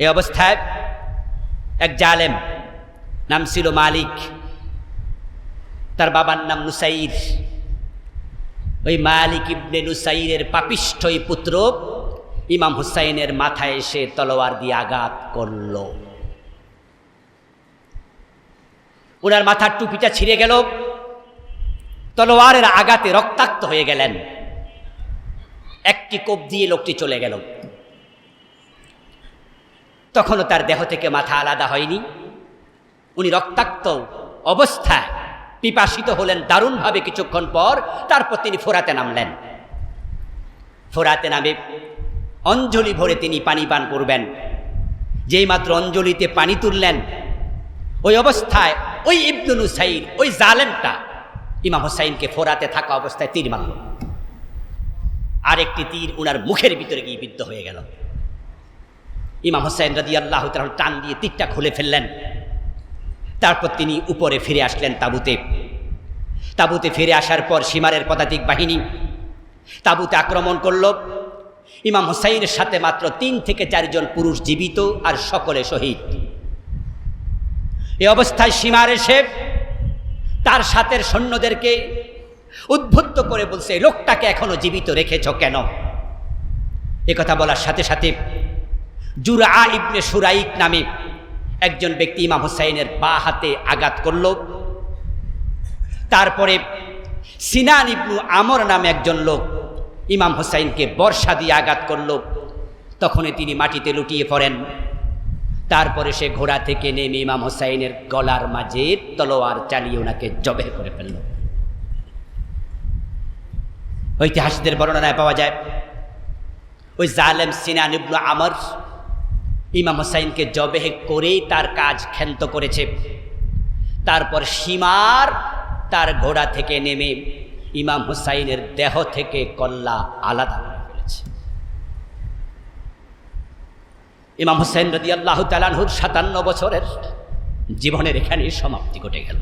এই অবস্থায় এক জালেম, নাম ছিল মালিক, তার বাবার নাম নুসাইর। ওই মালিক ইবনে নুসাইরের পাপিষ্ঠ পুত্র ইমাম হুসাইনের মাথায় এসে তলোয়ার দিয়ে আঘাত করল। ওনার মাথার টুপিটা ছিঁড়ে গেল, তলোয়ারের আঘাতে রক্তাক্ত হয়ে গেলেন। একটি কোপ দিয়ে লোকটি চলে গেল। তখনও তার দেহ থেকে মাথা আলাদা হয়নি। উনি রক্তাক্ত অবস্থায় পিপাসিত হলেন দারুণভাবে কিছুক্ষণ পর। তারপর তিনি ফোরাতে নামলেন। ফোরাতে নামে অঞ্জলি ভরে তিনি পানি পান করবেন। যেই মাত্র অঞ্জলিতে পানি তুললেন, ওই অবস্থায় ওই ইবনে নুসাইর, ওই জালেমটা ইমাম হুসাইনকে ফোরাতে থাকা অবস্থায় তীর মারল। আরেকটি তীর উনার মুখের ভিতরে গিয়ে বিদ্ধ হয়ে গেল। ইমাম হুসাইন রাদিয়াল্লাহু তাআলা টান দিয়ে তীরটা খুলে ফেললেন। তারপর তিনি উপরে ফিরে আসলেন তাঁবুতে। তাঁবুতে ফিরে আসার পর সীমারের পদাতিক বাহিনী তাঁবুতে আক্রমণ করল। ইমাম হুসাইনের সাথে মাত্র 3 থেকে 4 জন পুরুষ জীবিত, আর সকলে শহীদ। এই অবস্থায় সীমার এসে তার সাথের সৈন্যদেরকে উদ্বুদ্ধ করে বলছে, লোকটাকে এখনো জীবিত রেখেছ কেন? একথা বলার সাথে সাথে জুরআ ইবনে সুরাইক নামে একজন ব্যক্তি ইমাম হুসাইনের বাঁ হাতে আঘাত করল। তারপরে সিনান ইবনু আমর নামে একজন লোক ইমাম হুসাইনকে বর্ষা দিয়ে আঘাত করল। তখনই তিনি মাটিতে লুটিয়ে পড়েন। তারপরে সে ঘোড়া থেকে নেমে ইমাম হুসাইনের গলার মাঝে তলোয়ার চালিয়ে ওনাকে জবেহ করে ফেলল। ঐতিহাসিকদের বর্ণনায় পাওয়া যায়, ওই জালেম সিনান ইবনু আমর ইমাম হুসাইনকে জবেহ করেই তার কাজ ক্ষান্ত করেছে। তারপর সীমার তার ঘোড়া থেকে নেমে ইমাম হুসাইনের দেহ থেকে কল্লা আলাদা করে ফেলেছে। ইমাম হুসাইন রাদিয়াল্লাহু তাআলা আনহুর 57 বছরের জীবনের এখানে সমাপ্তি ঘটে গেল।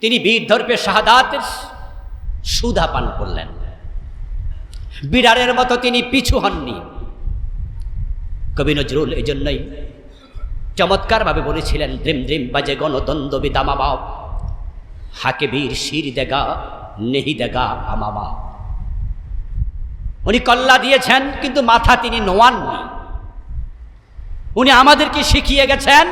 তিনি বীর ধর্পে শাহাদাতের সুধা পান করলেন। বিড়ালের মতো তিনি পিছু হননি। কবি নজরুল এই জন্যই চমৎকারভাবে বলেছিলেন, দ্রিম দ্রিম বাজে গণদ্বন্দ্ব বিদামাবা, হাকে বীর শির দেগা নেহি দেগা আমামা। উনি কল্লা দিয়েছেন, কিন্তু মাথা তিনি নোয়াননি। উনি আমাদেরকে শিখিয়ে গেছেন,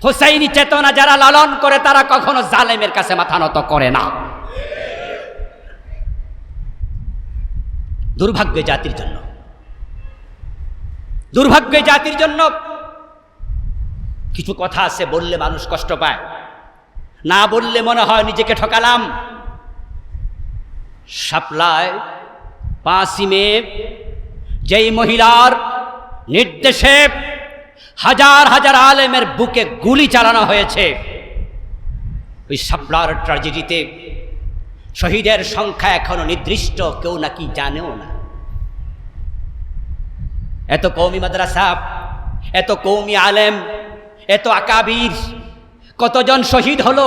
হুসাইনি চেতনা যারা লালন করে তারা কখনো জালেমের কাছে মাথা নত করে না। দুর্ভাগ্য জাতির জন্য, দুর্ভাগ্য জাতির জন্য কিছু কথা আছে, বললে মানুষ কষ্ট পায়, না বললে মনে হয় নিজেকে ঠকালাম। শাপলায় 5ই মে যেই মহিলার নির্দেশে হাজার হাজার আলেমের বুকে গুলি চালানো হয়েছে, ওই শাপলার ট্র্যাজেডিতে শহীদের সংখ্যা এখনো নির্দিষ্ট কেউ নাকি জানেও না। এত কওমি মাদ্রাসা, এত কওমি আলেম, এত আকাবির, কতজন শহীদ হলো,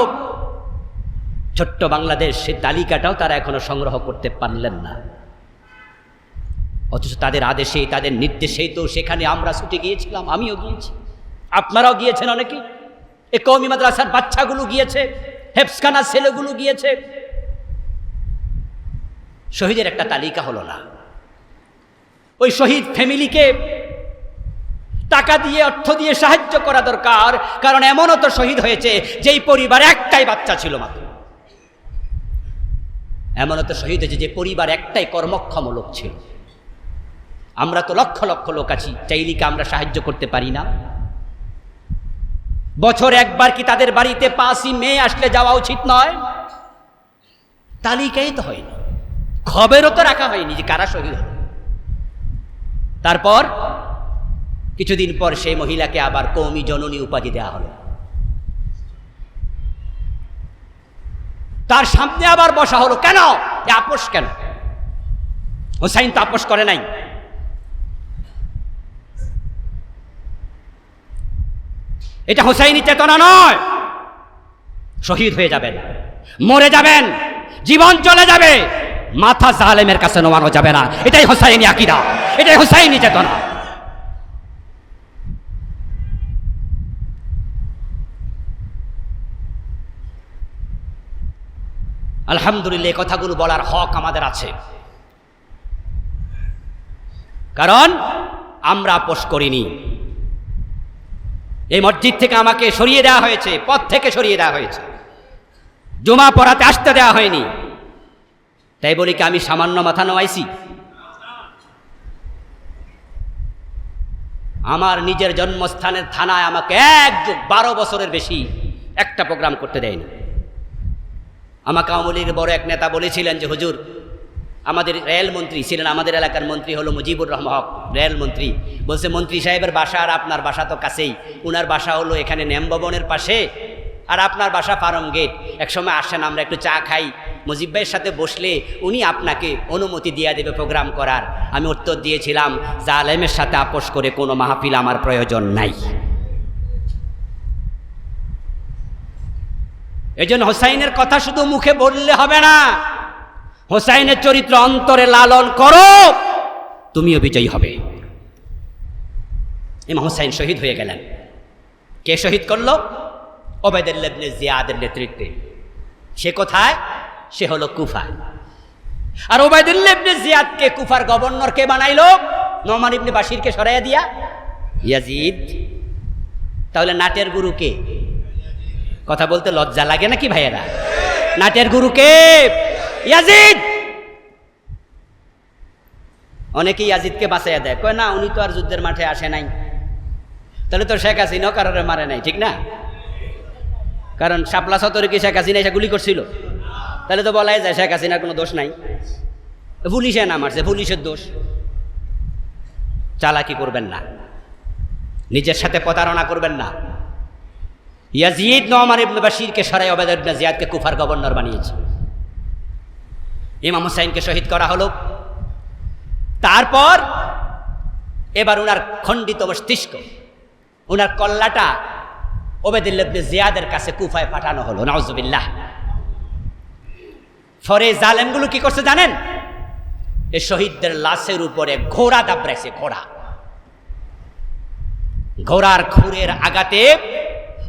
ছোট্ট বাংলাদেশ সে তালিকাটাও তারা এখনো সংগ্রহ করতে পারলেন না। অথচ তাদের আদেশে, তাদের নির্দেশেই তো সেখানে আমরা ছুটে গিয়েছিলাম। আমিও গিয়েছি, আপনারাও গিয়েছেন, অনেকে এই কওমি মাদ্রাসার বাচ্চাগুলো গিয়েছে, হেফসখানার ছেলেগুলো গিয়েছে। শহীদের একটা তালিকা হলো না। ওই শহীদ ফ্যামিলিকে টাকা দিয়ে, অর্থ দিয়ে সাহায্য করা দরকার, কারণ এমনও তো শহীদ হয়েছে যেই পরিবার একটাই বাচ্চা ছিল মাত্র। এমনও তো শহীদ হয়েছে যে পরিবার একটাই কর্মক্ষম লোক ছিল। আমরা তো লক্ষ লক্ষ লোক আছি, চাইলে কি আমরা সাহায্য করতে পারি না? বছর একবার কি তাদের বাড়িতে 5ই মে আসলে যাওয়া উচিত নয়? তালিকাই তো হয়নি, খবরও তো রাখা হয়নি যে কারা শহীদ হল। তারপর কিছুদিন পর সেই মহিলাকে আবার কওমি জননী উপাধি দেওয়া হলো। তার সামনে আবার বসা হলো। কেন আপোষ? কেন? হোসাইন তো আপোষ করে নাই। এটা হোসাইনি চেতনা নয়। শহীদ হয়ে যাবেন, মরে যাবেন, জীবন চলে যাবে, মাথা জালেমের কাছে নোয়ানো যাবে না। এটাই হোসাইনি আকীদা, এটাই হোসাইনি চেতনা। আলহামদুলিল্লাহ, এই কথাগুলো বলার হক আমাদের আছে, কারণ আমরা আপোষ করিনি। এই মসজিদ থেকে আমাকে সরিয়ে দেওয়া হয়েছে, পথ থেকে সরিয়ে দেওয়া হয়েছে, জুমা পড়াতে আসতে দেওয়া হয়নি। তাই বলি কি আমি সামান্য মাথা নোয়াইছি? আমার নিজের জন্মস্থানের থানায় আমাকে 12 বছরের বেশি একটা প্রোগ্রাম করতে দেয়নি। আমাকে আওয়ামী লীগের বড় এক নেতা বলেছিলেন যে হুজুর, আমাদের রেল মন্ত্রী ছিলেন, আমাদের এলাকার মন্ত্রী হলো মুজিবুর রহমান হক, রেল মন্ত্রী। বলছে মন্ত্রী সাহেবের বাসা আর আপনার বাসা তো কাছেই, উনার বাসা হলো এখানে নেম ভবনের পাশে, আর আপনার বাসা ফার্ম গেট। একসময় আসেন, আমরা একটু চা খাই, মুজিব ভাইয়ের সাথে বসলে উনি আপনাকে অনুমতি দিয়ে দেবে প্রোগ্রাম করার। আমি উত্তর দিয়েছিলাম, জালেমের সাথে আপোষ করে কোনো মাহফিল আমার প্রয়োজন নাই। এজন্য হোসাইনের কথা শুধু মুখে বললে হবে না, হোসাইনের চরিত্র অন্তরে লালন করো, তুমিও বিজয়ী হবে। ইমাম হোসাইন শহীদ হয়ে গেলেন। কে শহীদ করলো? ওবায়দুল্লাহ ইবনে জিয়াদের নেতৃত্বে। সে কোথায়? সে হলো কুফায়। আর ওবায়দুল্লাহ ইবনে জিয়াদকে কুফার গভর্নর কে বানাইলো? নোমান ইবনে বাশিরকে সরাইয়া দিয়া ইয়াজিদ। তাহলে নাটের গুরু কে? কথা বলতে লজ্জা লাগে নাকি ভাইয়েরা? নাটের গুরু কে? ইয়াজিদ। অনেকেই ইয়াজিদকে বাঁচাইয়া দেয়, কয় না উনি তো আর যুদ্ধের মাঠে আসে নাই। তাহলে তো শেখ হাসিনাও কারোর মারে নাই, ঠিক না? কারণ শাপলা সতরে কি শেখ হাসিনা এসে গুলি করছিল? তাহলে তো বলাই যায় শেখ হাসিনার কোনো দোষ নাই, পুলিশে না মারছে, পুলিশের দোষ। চালাকি করবেন না, নিজের সাথে প্রতারণা করবেন না। ইয়াজিদ নোমান ইবনে বাশিরকে সরাই ওবায়দুল্লাহ ইবনে জিয়াদকে কুফার গভর্নর বানিয়েছে। ইমাম হুসাইনকে শহীদ করা হলো। তারপর এবার উনার খণ্ডিত মস্তিষ্ক, উনার কল্লাটা ওবায়দুল্লাহ ইবনে জিয়াদের কাছে কুফায় পাঠানো হলো। নাউজুবিল্লাহ। পরে জালেমগুলো কি করছে জানেন? এই শহীদদের লাশের উপরে ঘোড়া দাবড়াইছে। ঘোড়ার খুরের আঘাতে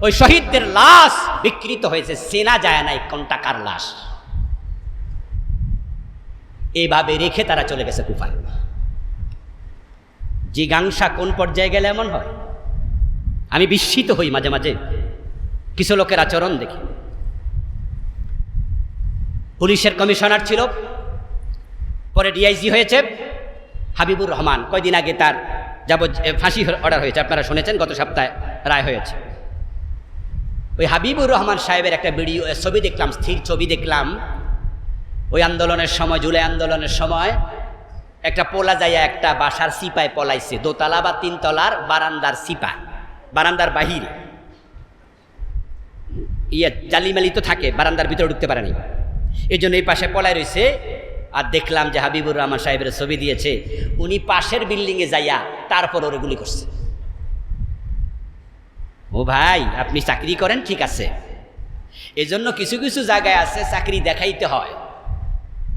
ওই শহীদদের লাশ বিকৃত হয়েছে, চেনা যায় নাই কোনটা কার লাশ। এইভাবে রেখে তারা চলে গেছে কুফায়। জিজ্ঞাসা কোন পর্যায়ে গেলে এমন হয়? আমি বিস্মিত হই মাঝে মাঝে কিছু লোকের আচরণ দেখি। পুলিশের কমিশনার ছিল, পরে ডিআইজি হয়েছে হাবিবুর রহমান। কয়দিন আগে তার ফাঁসি অর্ডার হয়েছে, আপনারা শুনেছেন, গত সপ্তাহে রায় হয়েছে। ওই হাবিবুর রহমান সাহেবের একটা ভিডিও ছবি দেখলাম, স্থির ছবি দেখলাম। ওই আন্দোলনের সময়, জুলাই আন্দোলনের সময় একটা পোলা যাইয়া একটা বাসার সিপায় পলাইছে, দোতলা বা তিনতলার বারান্দার সিপা, বারান্দার বাহিরে জালিমালি তো থাকে, বারান্দার ভিতরে ঢুকতে পারেনি, এই জন্য এই পাশে পলায় রয়েছে। আর দেখলাম যে হাবিবুর রহমান সাহেবের ছবি দিয়েছে, উনি পাশের বিল্ডিংয়ে যাইয়া তারপর ওরে গুলি করছে। ও ভাই, আপনি চাকরি করেন ঠিক আছে, এজন্য কিছু কিছু জায়গায় আছে চাকরি দেখাইতে হয়।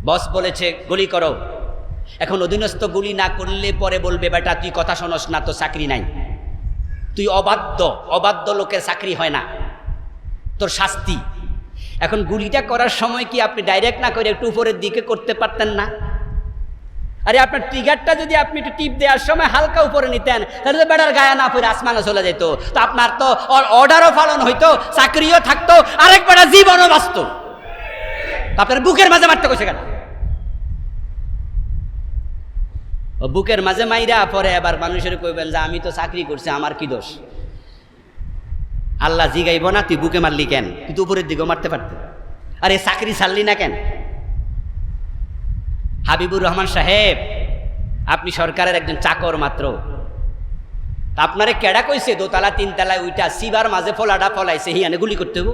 বস বলেছে গুলি করো, এখন অধীনস্থ গুলি না করলে পরে বলবে বেটা তুই কথা শোনস না, তো চাকরি নাই, তুই অবাধ্য, অবাধ্য লোকের চাকরি হয় না, তোর শাস্তি। এখন গুলিটা করার সময় কি আপনি ডাইরেক্ট না করে একটু উপরের দিকে করতে পারতেন না? আরে আপনার ট্রিগারটা যদি আপনি একটু টিপ দেওয়ার সময় হালকা উপরে নিতেন, তাহলে তো বেটার গায়ে না পড়ে আসমানে চলে যেত, তো আপনার তো অর্ডারও পালন হইতো, চাকরিও থাকতো, আরেক বেটা জীবনও বাঁচত। আপনার বুকের মাঝে মারতে কইছে কেন? ও বুকের মাঝে মাইরা পরে আবার মানুষের কইবেন যে আমি তো চাকরি করছি, আমার কি দোষ? আল্লাহ জিগাইব না তুই বুকে মারলি কেন, তুই তো উপরের দিকেও মারতে পারত, আরে চাকরি ছাড়লি না কেন? হাবিবুর রহমান সাহেব, আপনি সরকারের একজন চাকর মাত্র, আপনারে কেডা কইছে দোতলা তিনতলায় উইটা সিবার মাঝে ফলাডা ফলাইছে হিয়ানে গুলি করতে হবো?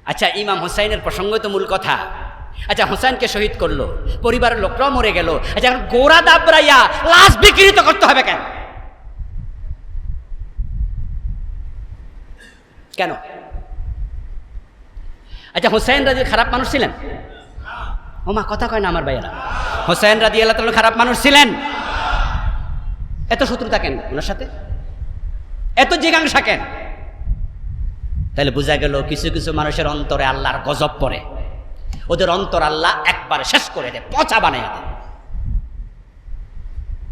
আচ্ছা, ইমাম হোসাইনের প্রসঙ্গ তো মূল কথা। আচ্ছা, হোসাইনকে শহীদ করলো, পরিবারের লোকরাও মরে গেল, আচ্ছা এখন গোড়া দাবরাইয়া লাশ বিকৃত করতে হবে কেন? কেন? আচ্ছা, হোসাইন রাজি খারাপ মানুষ ছিলেন? ওমা কথা কয় না আমার ভাইয়েরা। হোসাইন রাদিয়াল্লাহু তাআলা খারাপ মানুষ ছিলেন? এত শত্রুতা কেন ওনার সাথে, এত জিজ্ঞাসা কেন? তাহলে বোঝা গেল কিছু কিছু মানুষের অন্তরে আল্লাহর গজব পড়ে, ওদের অন্তর আল্লাহ একবারে শেষ করে দেয়, পচা বানাইয়া দেয়,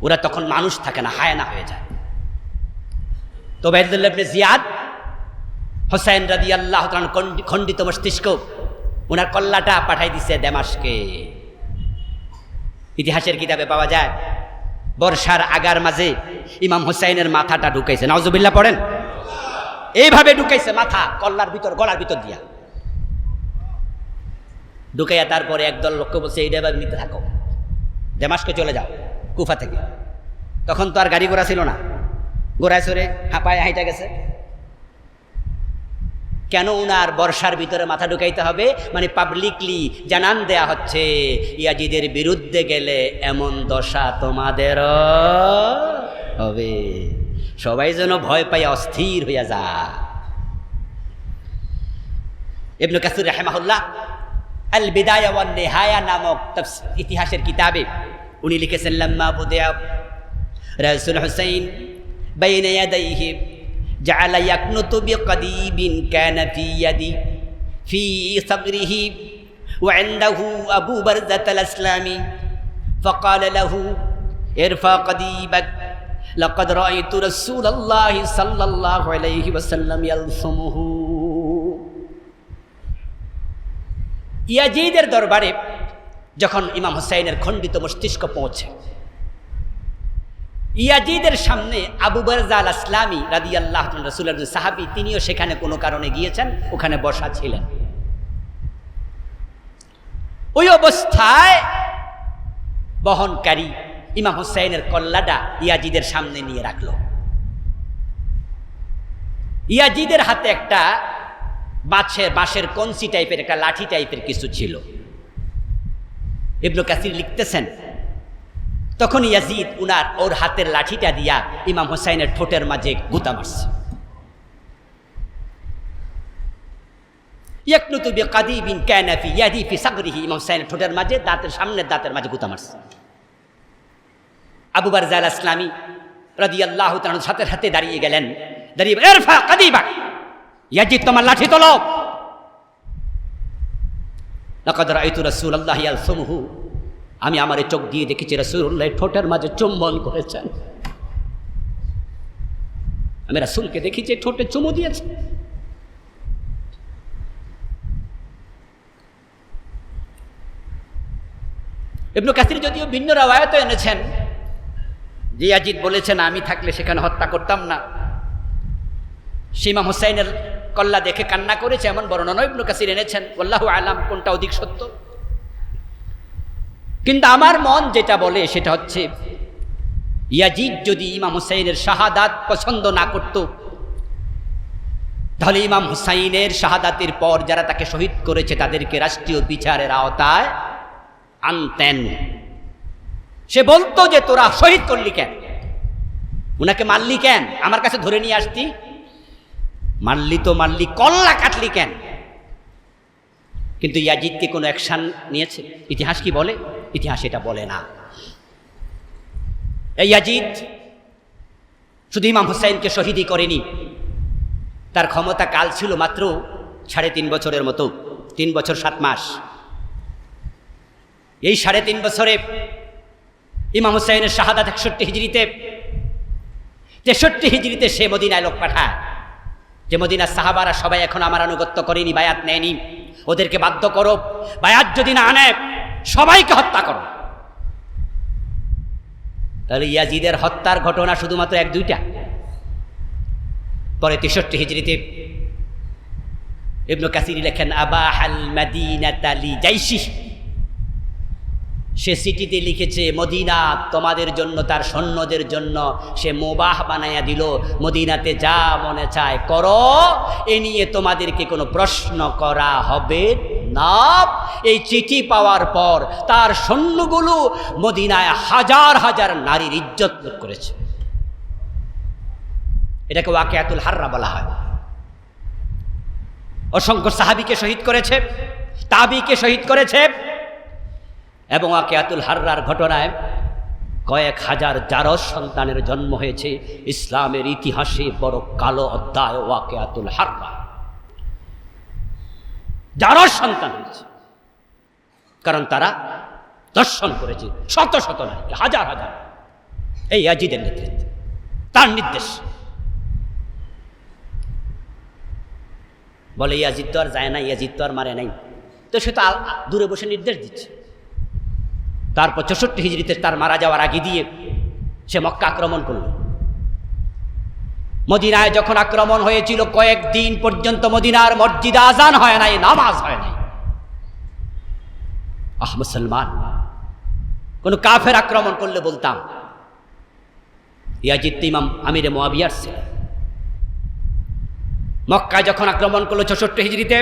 ওরা তখন মানুষ থাকে না, হায়না হয়ে যায়। তো উবাইদুল্লাহ ইবনে জিয়াদ হোসাইন রাদিয়াল্লাহু তাআলা খণ্ডিত মস্তিষ্ক, ওনার কল্লাটা পাঠাই দিছে দামেস্কে। ইতিহাসের কিতাবে পাওয়া যায় বর্ষার আগার মাঝে ইমাম হোসাইনের মাথাটা ঢুকাইছে, নাউজুবিল্লাহ পড়েন, এইভাবে ঢুকাইছে মাথা কল্লার ভিতর, গলার ভিতর দিয়া ঢুকাইয়া তারপরে একদল লোককে বলছে এইটা এবার নিতে থাকো, দামেস্কে চলে যাও কুফা থেকে। তখন তো আর গাড়ি ঘোড়া ছিল না, ঘোড়ায় চড়ে হাঁপায় হাইটা গেছে। কেন উনার বর্ষার ভিতরে মাথা ঢুকাইতে হবে? মানে পাবলিকলি জানান দেয়া হচ্ছে ইয়াজিদের বিরুদ্ধে গেলে এমন দশা তোমাদের হবে, সবাই যেন ভয় পাই অস্থির হইয়া যা। ইবনে কাসির রাহিমাহুল্লাহ আল বিদায়া ওয়ান নিহায়া নামক ইতিহাসের কিতাবে উনি লিখেছেন, লাম্মা বুদিয়া রাসূল হুসাইন বাইনা ইয়াদাইহি جعل يقنط بقديب كان في يدي في صدره وعنده أبو برزة الأسلامي فقال له ارفع قديبك لقد رأيت رسول الله صلى الله عليه وسلم يلصمه। ইয়াজিদের দরবারে যখন ইমাম হুসাইনের খণ্ডিত মস্তিষ্ক পৌঁছে, ইয়াজিদের সামনে আবু বারজা আল আসলামী রাদিয়াল্লাহু তাআলা রাসূলের সাহাবী, তিনিও সেখানে কোনো কারণে গিয়েছেন, ওখানে বসা ছিলেন। ওই অবস্থায় বহনকারী ইমাম হুসাইনের কল্লাটা ইয়াজিদের সামনে নিয়ে রাখলো। ইয়াজিদের হাতে একটা বাঁশের কঞ্চি টাইপের একটা লাঠি টাইপের কিছু ছিল। ইবনে কাসির লিখতেছেন, তখন ইয়াজিদ ওর হাতের লাঠিটা দিয়া ইমাম হোসাইনের ঠোঁটের মাঝে গুতা মারছে। ইয়াকনুতু বিকাদিবিন কানা ফি ইয়াদি ফি সাগরিহি, ইমাম হোসাইনের ঠোঁটের মাঝে, দাঁতের সামনের দাঁতের মাঝে গুতা মারছে। আবু বারজা আল আসলামী রাদিয়াল্লাহু তাআলা সাথে সাথে দাঁড়িয়ে গেলেন, দাঁড়িয়ে ইরফা কাদিবাক, ইয়াজিদ তোমার লাঠি তোলো। লাকাদ রাআইতু রাসূলুল্লাহি ইয়ালসুমুহু, আমি আমার চোখ দিয়ে দেখেছি রাসূলুল্লাহ ঠোঁটের মাঝে চুম্বন করেছেন, আমি রাসূলকে দেখেছি ঠোঁটে চুমু দিয়েছে। ইবনে কাসির যদিও ভিন্ন রাওয়ায়াত এনেছেন যে ইয়াজিদ বলেছেন আমি থাকলে সেখানে হত্যা করতাম না, ইমাম হোসাইনের কল্লা দেখে কান্না করেছে, এমন বর্ণনা ইবনে কাসির এনেছেন। আল্লাহু আলাম কোনটা অধিক সত্য। কিন্তু আমার মন যেটা বলে সেটা হচ্ছে, ইয়াজিদ যদি ইমাম হুসাইনের শাহাদাত পছন্দ না করত, তাহলে ইমাম হুসাইনের শাহাদাতের পর যারা তাকে শহীদ করেছে তাদেরকে রাষ্ট্রীয় বিচারের আওতায় আনতেন। সে বলতো যে তোরা শহীদ করলি কেন, উনাকে মারলি কেন, আমার কাছে ধরে নিয়ে আসতি, মারলি তো মারলি, কল্লা কাটলি কেন। কিন্তু ইয়াজিদ কি কোনো অ্যাকশন নিয়েছে? ইতিহাস কি বলে? ইতিহাস এটা বলে না। এই ইয়াজিদ শুধু ইমাম হুসাইনকে শহীদই করেনি, তার ক্ষমতা কাল ছিল মাত্র 3.5 বছরের মতো, 3 বছর 7 মাস। এই 3.5 বছরে ইমাম হুসাইনের শাহাদাত 61 হিজরিতে, 63 হিজরিতে সে মদিনায় লোক পাঠায়, যে মদিনার সাহাবারা সবাই এখন আমার আনুগত্য করেনি, বায়াত নেয়নি, ওদেরকে বাধ্য করো, বায়াত যদি না আনে সবাইকে হত্যা করো। তাহলে ইয়াজিদের হত্যার ঘটনা শুধুমাত্র 1-2টা। পরে 63 হিজরিতে ইবনে কাসির লেখেন আবাহাল মাদিনাতা লিজাইশি, সে সিটিতে লিখেছে মদিনা তোমাদের জন্য, তার সৈন্যদের জন্য সে মুবাহ বানাইয়া দিল, মদিনাতে যা মনে চায় করো, এ নিয়ে তোমাদেরকে কোনো প্রশ্ন করা হবে না। এই চিঠি পাওয়ার পর তার সৈন্যগুলো মদিনায় হাজার হাজার নারীর ইজ্জত করেছে। এটাকে ওয়াকিয়াতুল হাররা বলা হয়। অসংখ্য সাহাবীকে শহীদ করেছে, তাবিকে শহীদ করেছে, এবং ওয়াকিয়াতুল হাররার ঘটনায় কয়েক হাজার জারজ সন্তানের জন্ম হয়েছে। ইসলামের ইতিহাসে বড় কালো অধ্যায় ওয়াকিয়াতুল হাররা। জারজ সন্তান হয়েছে কারণ তারা দর্শন করেছে শত শত নারীকে, হাজার হাজার। এই ইয়াজিদের নেতৃত্বে, তার নির্দেশ। বলে ইয়াজিদ তো আর যায় না, ইয়াজিদ তো আর মারে নাই, তো সে তো দূরে বসে নির্দেশ দিচ্ছে। তারপর 64 হিজরিতে তার মারা যাওয়ার আগে দিয়ে সে মক্কা আক্রমণ করল। মদিনায় যখন আক্রমণ হয়েছিল কয়েকদিন পর্যন্ত মদিনার মসজিদে আজান হয় নাই, নামাজ হয় নাই। মুসলমান কোন কাফের আক্রমণ করলে বলতাম ইয়াজিদ ইমাম আমিরে মুয়াবিয়ার ছিলেন। মক্কায় যখন আক্রমণ করলো 64 হিজরিতে,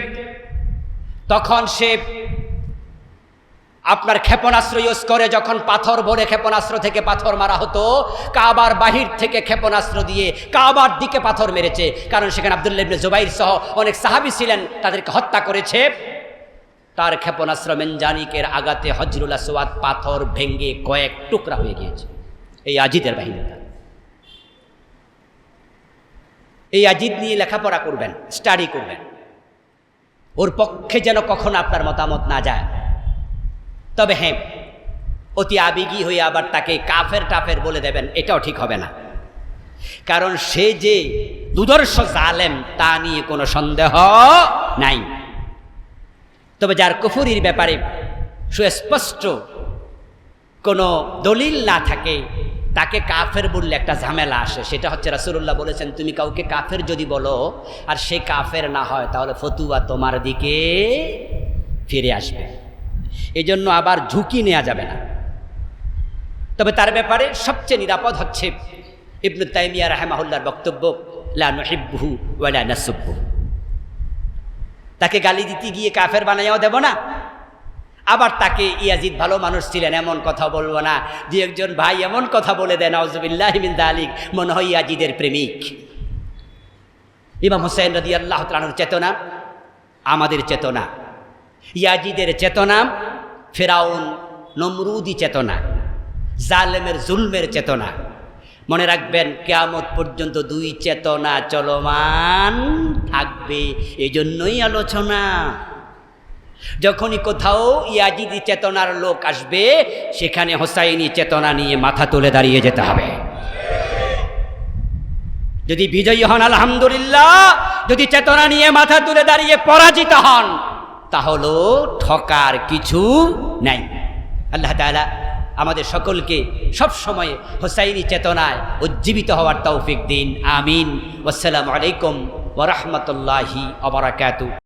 তখন সে আপনার ক্ষেপণাস্ত্র ইউজ করে, যখন পাথর ভরে ক্ষেপণাস্ত্র থেকে পাথর মারা হতো, কাবার বাহির থেকে ক্ষেপণাস্ত্র দিয়ে কাবার দিকে পাথর মেরেছে। কারণ সেখানে আব্দুল্লাহ ইবনে জুবাইর সহ অনেক সাহাবী ছিলেন, তাদেরকে হত্যা করেছে। তার ক্ষেপণাস্ত্র মেনজানিকের আঘাতে হজরুল আসওয়াদ পাথর ভেঙ্গে কয়েক টুকরা হয়ে গিয়েছে। এই ইয়াজিদের বাহিনীটা। এই ইয়াজিদ নিয়ে লেখাপড়া করবেন, স্টাডি করবেন, ওর পক্ষে যেন কখনো আপনার মতামত না যায়। তবে হ্যাঁ, অতি আবেগী হয়ে আবার তাকে কাফের টাফের বলে দেবেন, এটাও ঠিক হবে না। কারণ সে যে দুর্ধর্ষ জালেম তা নিয়ে কোনো সন্দেহ নাই। তবে যার কুফরির ব্যাপারে সুস্পষ্ট কোনো দলিল না থাকে, তাকে কাফের বললে একটা ঝামেলা আসে। সেটা হচ্ছে রাসূলুল্লাহ বলেছেন, তুমি কাউকে কাফের যদি বলো আর সে কাফের না হয়, তাহলে ফতুয়া তোমার দিকে ফিরে আসবে। এই জন্য আবার ঝুঁকি নেওয়া যাবে না। তবে তার ব্যাপারে সবচেয়ে নিরাপদ হচ্ছে ইবনে তাইমিয়া রাহিমাহুল্লাহর বক্তব্য, লা নুহিব্বুহু ওয়া লা নাসুব্বুহু। তাকে গালি দিতে গিয়ে কাফের বানাইয়াও দেব না, আবার তাকে ইয়াজিদ ভালো মানুষ ছিলেন এমন কথা বলবো না। যে একজন ভাই এমন কথা বলে দেন নাউযুবিল্লাহি মিন যালিক, মনে হয় ইয়াজিদের প্রেমিক। ইমাম হুসাইন রাদিয়াল্লাহু তাআলার চেতনা আমাদের চেতনা, ইয়াজিদের চেতনা ফেরাউন নমরুদি চেতনা, জালেমের জুলমের চেতনা। মনে রাখবেন, কিয়ামত পর্যন্ত দুই চেতনা চলমান থাকবে। এজন্যই আলোচনা, যখনই কোথাও ইয়াজিদি চেতনার লোক আসবে, সেখানে হোসাইনি চেতনা নিয়ে মাথা তুলে দাঁড়িয়ে যেতে হবে। যদি বিজয়ী হন আলহামদুলিল্লাহ, যদি চেতনা নিয়ে মাথা তুলে দাঁড়িয়ে পরাজিত হন, তাহলেও ঠকার কিছু নাই। আল্লাহ তাআলা আমাদের সকলকে সব সময় হোসাইনি চেতনায় উজ্জীবিত হওয়ার তৌফিক দিন। আমিন। আসসালামু আলাইকুম ওয়া রাহমাতুল্লাহি ওয়া বারাকাতুহু।